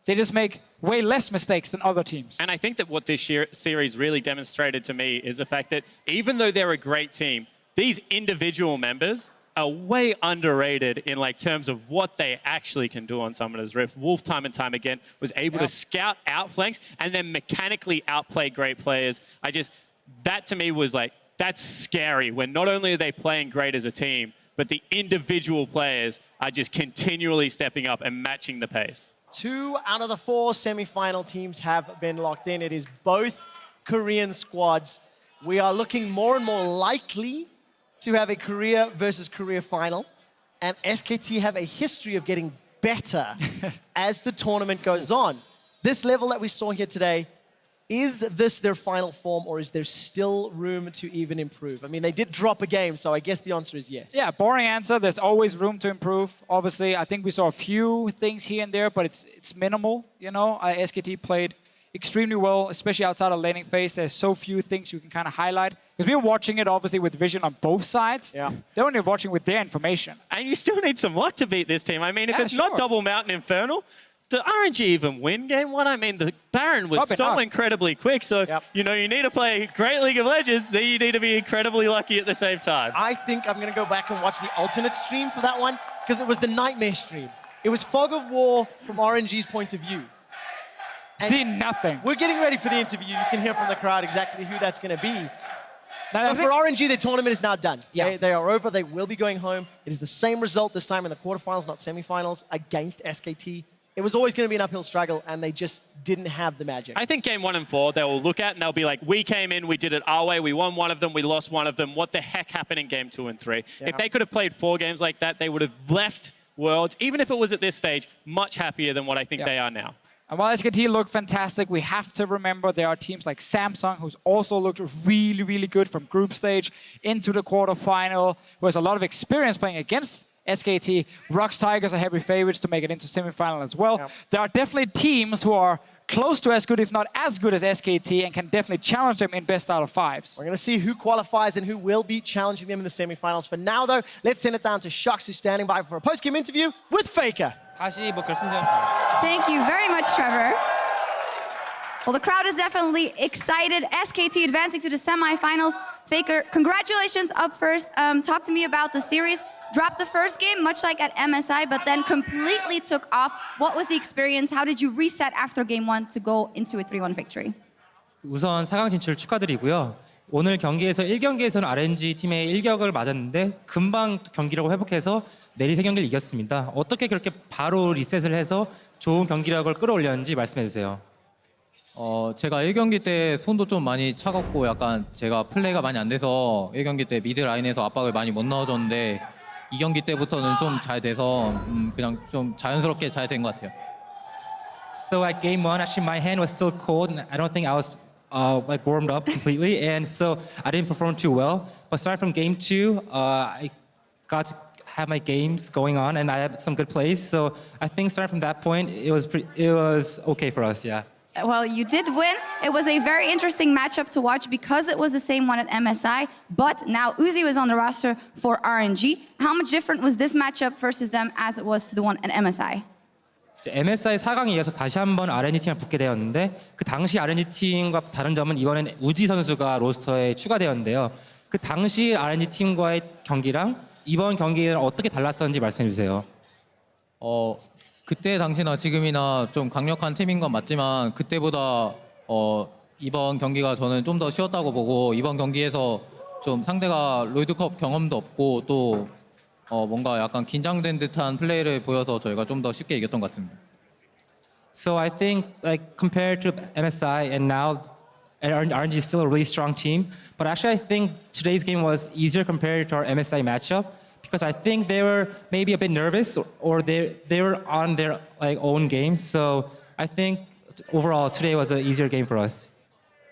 They just make way less mistakes than other teams. And I think that what this series really demonstrated to me is the fact that even though they're a great team, these individual members are way underrated in like terms of what they actually can do on Summoner's Rift. Wolf time and time again was able to scout out flanks and then mechanically outplay great players. That to me was like, that's scary when not only are they playing great as a team, but the individual players are just continually stepping up and matching the pace. 2 out of the 4 semi-final teams have been locked in. It is both Korean squads. We are looking more and more likely to have a Korea versus Korea final. And SKT have a history of getting better as the tournament goes on. This level that we saw here today, is this their final form, or is there still room to even improve? I mean, they did drop a game, so I guess the answer is yes. Yeah, boring answer. There's always room to improve. Obviously, I think we saw a few things here and there, but it's minimal. You know, SKT played extremely well, especially outside of laning phase. There's so few things you can kind of highlight. Because we were watching it, obviously, with vision on both sides. Yeah. They're only watching with their information. And you still need some luck to beat this team. I mean, if it's not Double Mountain Infernal, did RNG even win game 1? I mean, the Baron was Probably so not. incredibly quick. So, you know, you need to play great League of Legends, then you need to be incredibly lucky at the same time. I think I'm going to go back and watch the alternate stream for that one, because it was the Nightmare stream. It was Fog of War from RNG's point of view. See nothing. We're getting ready for the interview. You can hear from the crowd exactly who that's going to be. Now, But for RNG, the tournament is now done. Yeah. They are over. They will be going home. It is the same result this time in the quarterfinals, not semifinals, against SKT. It was always going to be an uphill struggle, and they just didn't have the magic. I think game 1 and 4, they will look at and they'll be like, we came in, we did it our way, we won one of them, we lost one of them. What the heck happened in game 2 and 3? Yeah. If they could have played 4 games like that, they would have left Worlds, even if it was at this stage, much happier than what I think they are now. And while SKT look fantastic, we have to remember there are teams like Samsung, who's also looked really, really good from group stage into the quarterfinal, who has a lot of experience playing against SKT. Rocks Tigers are heavy favorites to make it into semifinal as well. Yep. There are definitely teams who are close to as good, if not as good as SKT, and can definitely challenge them in best out of 5s. We're going to see who qualifies and who will be challenging them in the semifinals. For now, though, let's send it down to Shucks, who's standing by for a post-game interview with FLICKR. Thank you very much, Trevor. Well, the crowd is definitely excited. SKT advancing to the semifinals. FLICKR, congratulations up first. Talk to me about the series. Dropped the first game, much like at MSI, but then completely took off. What was the experience? How did you reset after game 1 to go into a 3-1 victory? 우선 4강 진출 축하드리고요. 오늘 경기에서 1경기에서는 RNG 팀의 일격을 맞았는데 금방 경기력을 회복해서 내리 3경기를 이겼습니다. 어떻게 그렇게 바로 리셋을 해서 좋은 경기력을 끌어올렸는지 말씀해 주세요. 제가 1경기 때 손도 좀 많이 차갑고 약간 제가 플레이가 많이 안 돼서 1경기 때 미드 라인에서 압박을 많이 못 넣어줬는데 2경기 때부터는 좀 잘 돼서 그냥 좀 자연스럽게 잘 된 것 같아요. So at game 1, actually my hand was still cold and I don't think I was like warmed up completely, and so I didn't perform too well. But starting from game 2, I got to have my games going on and I had some good plays. So I think starting from that point, it was okay for us, yeah. Well, you did win. It was a very interesting matchup to watch because it was the same one at MSI, but now Uzi was on the roster for RNG. How much different was this matchup versus them as it was to the one at MSI? MSI 4강에 이어서 다시 한번 RNG 팀에 붙게 되었는데 그 당시 RNG 팀과 다른 점은 이번엔 우지 선수가 로스터에 추가되었는데요. 그 당시 RNG 팀과의 경기랑 이번 경기랑 어떻게 달랐었는지 말씀해 주세요. 그때 당시나 지금이나 좀 강력한 팀인 건 맞지만 그때보다 이번 경기가 저는 좀 더 쉬웠다고 보고 이번 경기에서 좀 상대가 롤드컵 경험도 없고 또 뭔가 약간 긴장된 듯한 플레이를 보여서 저희가 좀 더 쉽게 이겼던 것 같습니다. So I think like compared to MSI and now RNG is still a really strong team, but actually I think today's game was easier compared to our MSI matchup because I think they were maybe a bit nervous or they were on their like own games. So I think overall today was an easier game for us.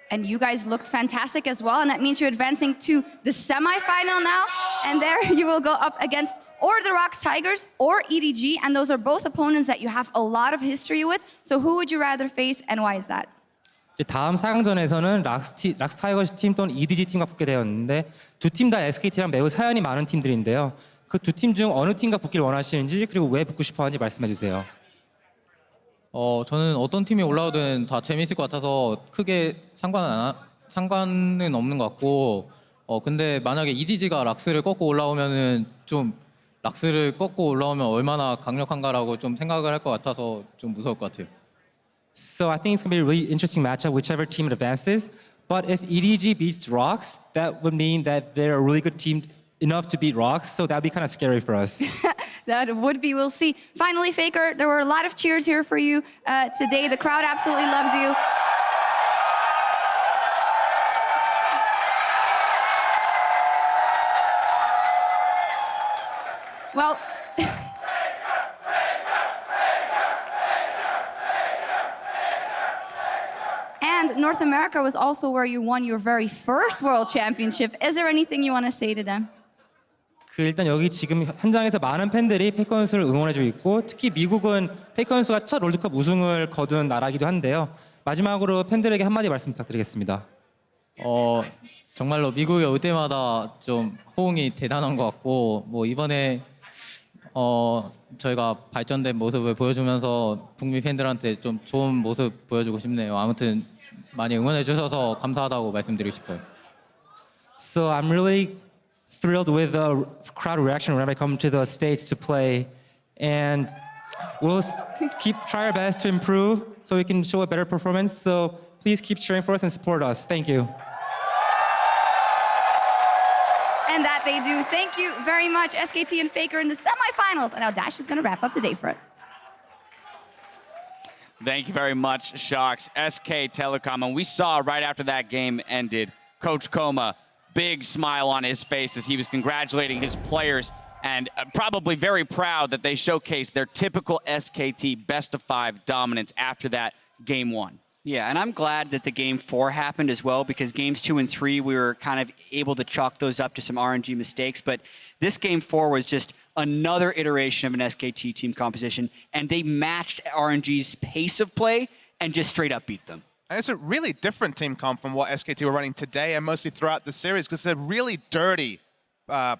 And you guys looked fantastic as well, and that means you're advancing to the semifinal now. And there you will go up against or the Rocks Tigers or EDG, and those are both opponents that you have a lot of history with. So who would you rather face, and why is that? 이제 다음 4강전에서는 락스 타이거즈 팀 또는 EDG 팀과 붙게 되었는데 두 팀 다 SKT랑 매우 사연이 많은 팀들인데요. 그 두 팀 중 어느 팀과 붙길 원하시는지 그리고 왜 붙고 싶어하는지 말씀해 주세요. 저는 어떤 팀이 올라오든 다 재밌을 것 같아서 크게 상관은 없는 것 같고 근데 만약에 EDG가 락스를 꺾고 올라오면은 좀 락스를 꺾고 올라오면 얼마나 강력한가라고 좀 생각을 할 것 같아서 좀 무서울 것 같아요. So I think it's going to be a really interesting matchup, whichever team advances. But if EDG beats Rocks, that would mean that they're a really good team enough to beat Rocks. So that'd be kind of scary for us. That would be, we'll see. Finally, Faker, there were a lot of cheers here for you today. The crowd absolutely loves you. Well, and North America was also where you won your very first World Championship. Is there anything you want to say to them? 일단 여기 지금 현장에서 많은 팬들이 페이커 선수를 응원해주고 있고 특히 미국은 페이커 선수가 첫 롤드컵 우승을 거둔 나라이기도 한데요. 마지막으로 팬들에게 한마디 말씀 부탁드리겠습니다. 정말로 미국에 올 때마다 좀 호응이 대단한 것 같고 뭐 이번에 저희가 발전된 모습을 보여주면서 북미 팬들한테 좀 좋은 모습 보여주고 싶네요. 아무튼 많이 응원해 주셔서 감사하다고 말씀드리고 싶어요. So I'm really thrilled with the crowd reaction whenever I come to the States to play, and we'll try our best to improve so we can show a better performance. So please keep cheering for us and support us. Thank you. And that they do. Thank you very much, SKT and Faker in the semifinals. And now Dash is going to wrap up the day for us. Thank you very much, Sharks. SK Telecom, and we saw right after that game ended, Coach Koma, big smile on his face as he was congratulating his players and probably very proud that they showcased their typical SKT best-of-5 dominance after that game one. Yeah, and I'm glad that the game 4 happened as well because games 2 and 3, we were kind of able to chalk those up to some RNG mistakes. But this game 4 was just another iteration of an SKT team composition, and they matched RNG's pace of play and just straight up beat them. And it's a really different team comp from what SKT were running today and mostly throughout the series because it's a really dirty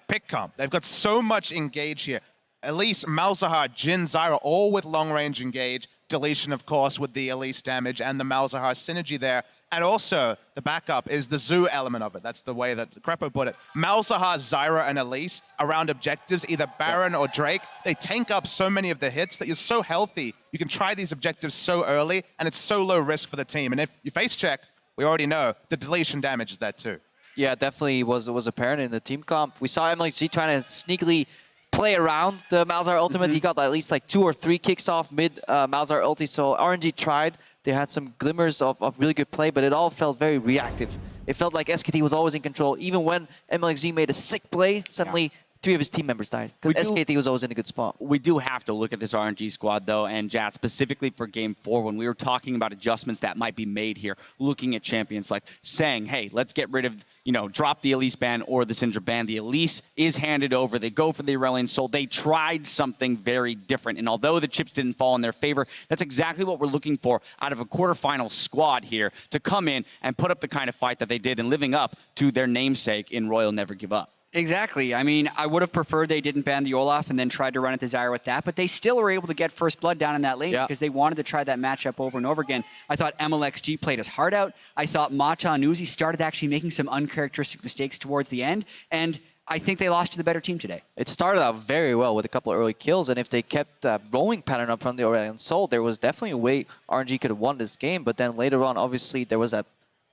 pick comp. They've got so much engage here. Elise, Malzahar, Jin, Zyra, all with long-range engage. Deletion, of course, with the Elise damage and the Malzahar synergy there. And also, the backup is the zoo element of it. That's the way that Crepo put it. Malzahar, Zyra, and Elise around objectives, either Baron or Drake. They tank up so many of the hits that you're so healthy. You can try these objectives so early, and it's so low risk for the team. And if you face check, we already know the deletion damage is that too. Yeah, definitely was apparent in the team comp. We saw MLG trying to sneakily play around the Malzahar ultimate. He got at least like 2 or 3 kicks off mid Malzahar ulti. So RNG tried. They had some glimmers of really good play, but it all felt very reactive. It felt like SKT was always in control. Even when MLG made a sick play, suddenly 3 of his team members died. Because SKT was always in a good spot. We do have to look at this RNG squad, though, and Jat, specifically for Game 4, when we were talking about adjustments that might be made here, looking at champions, like saying, hey, let's get rid of, drop the Elise ban or the Syndra ban. The Elise is handed over. They go for the Aurelion Soul. They tried something very different, and although the chips didn't fall in their favor, that's exactly what we're looking for out of a quarterfinal squad here, to come in and put up the kind of fight that they did and living up to their namesake in Royal Never Give Up. Exactly. I mean, I would have preferred they didn't ban the Olaf and then tried to run it to Zyra with that, but they still were able to get first blood down in that lane because they wanted to try that matchup over and over again. I thought MLXG played his heart out. I thought Mata and Uzi started actually making some uncharacteristic mistakes towards the end, and I think they lost to the better team today. It started out very well with a couple of early kills, and if they kept rolling pattern up from the Aurelion Soul, there was definitely a way RNG could have won this game, but then later on, obviously, there was that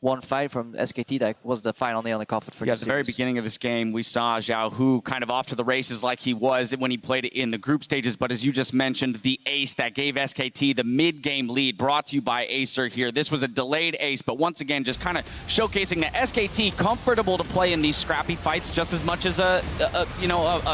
one fight from SKT that was the final nail in the coffin for at the very beginning of this game, we saw Zhao Hu kind of off to the races like he was when he played it in the group stages. But as you just mentioned, the ace that gave SKT the mid-game lead, brought to you by Acer here. This was a delayed ace, but once again, just kind of showcasing that SKT comfortable to play in these scrappy fights just as much as a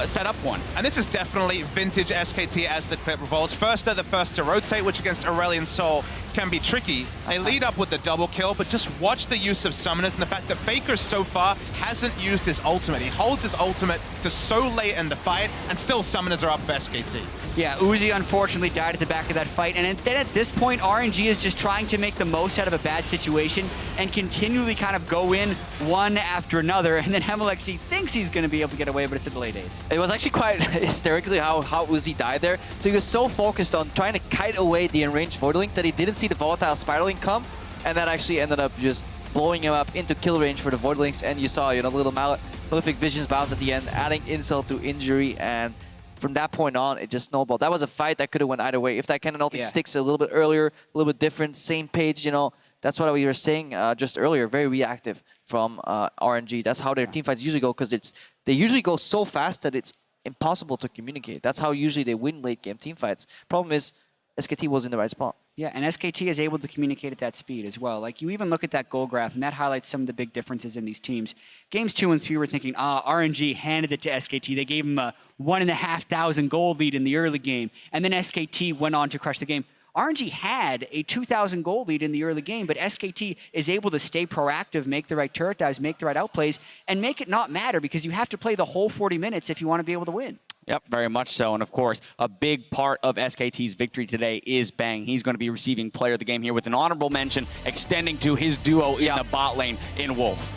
setup one. And this is definitely vintage SKT as the clip revolves. First, they're the first to rotate, which against Aurelion Soul can be tricky. They lead up with the double kill, but just one watch the use of summoners and the fact that FLICKR so far hasn't used his ultimate. He holds his ultimate to so late in the fight, and still summoners are up for SKT. Yeah, Uzi unfortunately died at the back of that fight, and then at this point, RNG is just trying to make the most out of a bad situation and continually kind of go in one after another, and then XG thinks he's going to be able to get away, but it's a delay days. It was actually quite hysterically how Uzi died there. So he was so focused on trying to kite away the enraged Voidlings that he didn't see the volatile spiraling come, and that actually ended up just blowing him up into kill range for the Voidlings. And you saw, you know, little Malefic Visions bounce at the end, adding insult to injury, and from that point on, it just snowballed. That was a fight that could have went either way. If that cannon ulti sticks a little bit earlier, a little bit different, same page, you know, that's what we were saying just earlier. Very reactive from RNG. That's how their team fights usually go, because they usually go so fast that it's impossible to communicate. That's how usually they win late game team fights. Problem is, SKT was in the right spot. Yeah, and SKT is able to communicate at that speed as well. Like, you even look at that goal graph, and that highlights some of the big differences in these teams. Games 2 and 3 were thinking, RNG handed it to SKT. They gave him a 1,500 gold lead in the early game, and then SKT went on to crush the game. RNG had a 2,000 gold lead in the early game, but SKT is able to stay proactive, make the right turret dives, make the right outplays, and make it not matter, because you have to play the whole 40 minutes if you want to be able to win. Yep, very much so. And of course, a big part of SKT's victory today is Bang. He's going to be receiving player of the game here with an honorable mention extending to his duo in the bot lane in Wolf.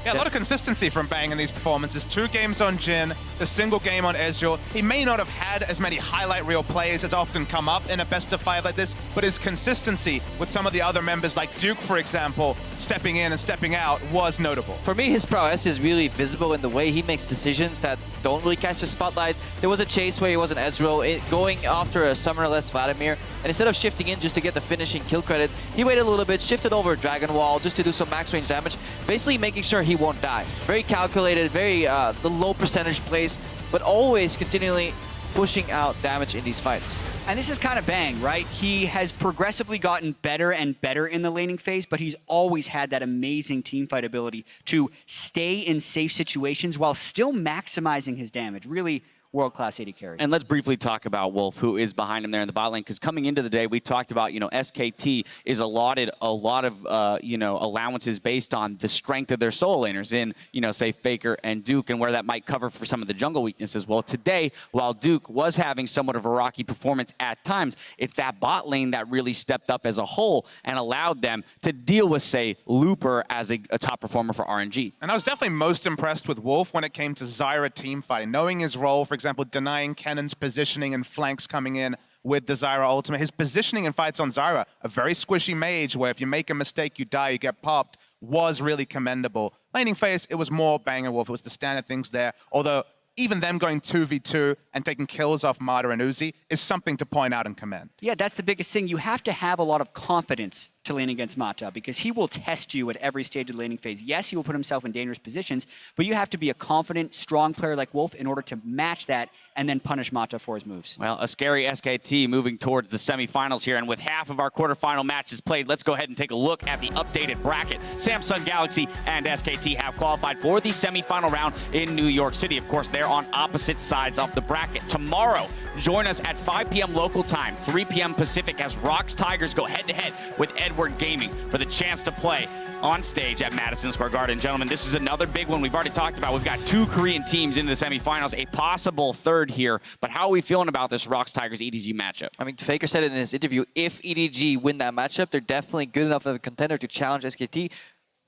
Yeah, a lot of consistency from Bang in these performances. 2 games on Jhin, a single game on Ezreal. He may not have had as many highlight reel plays as often come up in a best of 5 like this, but his consistency with some of the other members like Duke, for example, stepping in and stepping out was notable. For me, his prowess is really visible in the way he makes decisions that don't really catch the spotlight. There was a chase where he was an Ezreal going after a summoner-less Vladimir, and instead of shifting in just to get the finishing kill credit, he waited a little bit, shifted over Dragon Wall just to do some max range damage, basically making sure he won't die. Very calculated, very the low percentage plays, but always continually pushing out damage in these fights. And this is kind of Bang, right? He has progressively gotten better and better in the laning phase, but he's always had that amazing teamfight ability to stay in safe situations while still maximizing his damage. Really world-class AD carry. And let's briefly talk about Wolf, who is behind him there in the bot lane, because coming into the day, we talked about, SKT is allotted a lot of, allowances based on the strength of their solo laners in, say, FLICKR and Duke, and where that might cover for some of the jungle weaknesses. Well, today, while Duke was having somewhat of a rocky performance at times, it's that bot lane that really stepped up as a whole and allowed them to deal with, say, Looper as a top performer for RNG. And I was definitely most impressed with Wolf when it came to Zyra team fighting, knowing his role, for example, denying Kennen's positioning and flanks coming in with the Zyra ultimate. His positioning in fights on Zyra, a very squishy mage where if you make a mistake, you die, you get popped, was really commendable. Laning phase, it was more Bang and Wolf. It was the standard things there. Although even them going 2v2 and taking kills off Marta and Uzi is something to point out and commend. Yeah, that's the biggest thing. You have to have a lot of confidence to lane against Mata, because he will test you at every stage of the laning phase. Yes, he will put himself in dangerous positions, but you have to be a confident, strong player like Wolf in order to match that and then punish Mata for his moves. Well, a scary SKT moving towards the semifinals here, and with half of our quarterfinal matches played, let's go ahead and take a look at the updated bracket. Samsung Galaxy and SKT have qualified for the semifinal round in New York City. Of course, they're on opposite sides of the bracket. Tomorrow, join us at 5 p.m. local time, 3 p.m. Pacific, as Rocks Tigers go head-to-head with Edward Gaming for the chance to play on stage at Madison Square Garden. Gentlemen, this is another big one we've already talked about. We've got 2 Korean teams into the semifinals, a possible third here. But how are we feeling about this Rocks Tigers EDG matchup? I mean, FLICKR said it in his interview, if EDG win that matchup, they're definitely good enough of a contender to challenge SKT,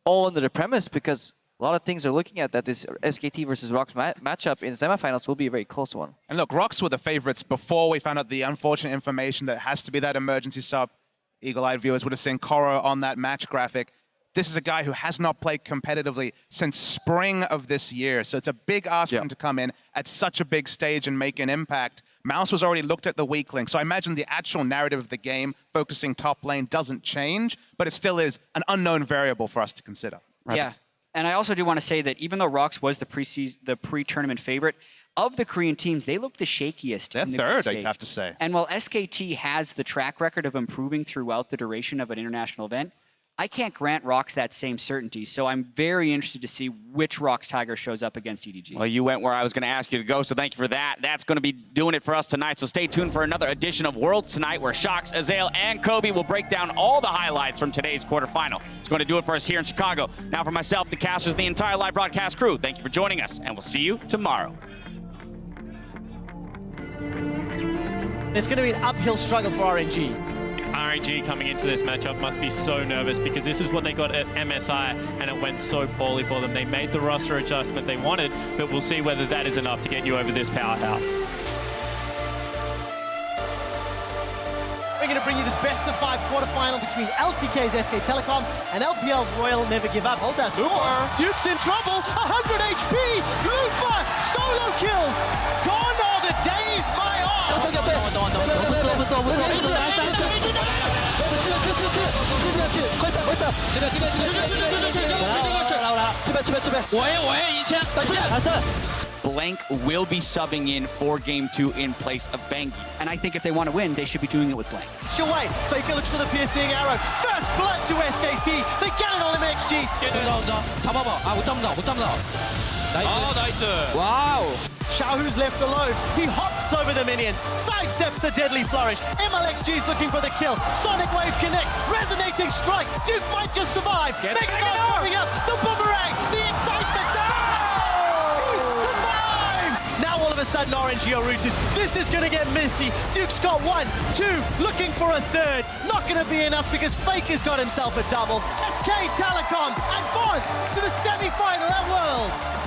all under the premise, because a lot of things are looking at that this SKT versus Rocks matchup in the semifinals will be a very close one. And look, Rocks were the favorites before we found out the unfortunate information that has to be that emergency sub. Eagle-eyed viewers would have seen Koro on that match graphic. This is a guy who has not played competitively since spring of this year. So it's a big ask for him to come in at such a big stage and make an impact. Mouse was already looked at the weak link. So I imagine the actual narrative of the game, focusing top lane, doesn't change, but it still is an unknown variable for us to consider. Right? Yeah. And I also do want to say that even though Rocks was the pre-tournament favorite, of the Korean teams, they look the shakiest. They're third, I have to say. And while SKT has the track record of improving throughout the duration of an international event, I can't grant Rox that same certainty, so I'm very interested to see which Rox Tiger shows up against EDG. Well, you went where I was going to ask you to go, so thank you for that. That's going to be doing it for us tonight, so stay tuned for another edition of Worlds tonight where Shox, Azael, and Kobe will break down all the highlights from today's quarterfinal. It's going to do it for us here in Chicago. Now for myself, the casters, and the entire live broadcast crew, thank you for joining us, and we'll see you tomorrow. It's going to be an uphill struggle for RNG. RNG coming into this matchup must be so nervous because this is what they got at MSI and it went so poorly for them. They made the roster adjustment they wanted, but we'll see whether that is enough to get you over this powerhouse. We're going to bring you this best-of-5 quarterfinal between LCK's SK Telecom and LPL's Royal Never Give Up. Hold that door. Duke's in trouble. 100 HP. Lupa solo kills. Gone are the days, my arse. Blank will be subbing in for Game 2 in place of Bangi. And I think if they want to win, they should be doing it with Blank. Shuwei, FLICKR looks for the piercing arrow. First blood to SKT. They get it on MXG. Wow! Xiaohu's left alone. He hops over the minions, sidesteps a deadly flourish. MLXG's looking for the kill. Sonic Wave connects. Resonating strike. Duke might just survive. Megagon coming up. The boomerang. The excitement. He survived! Now all of a sudden RNG are rooted. This is going to get messy. Duke's got 1, 2, looking for a third. Not going to be enough because FLICKR's got himself a double. SK Telecom advance to the semi-final at Worlds.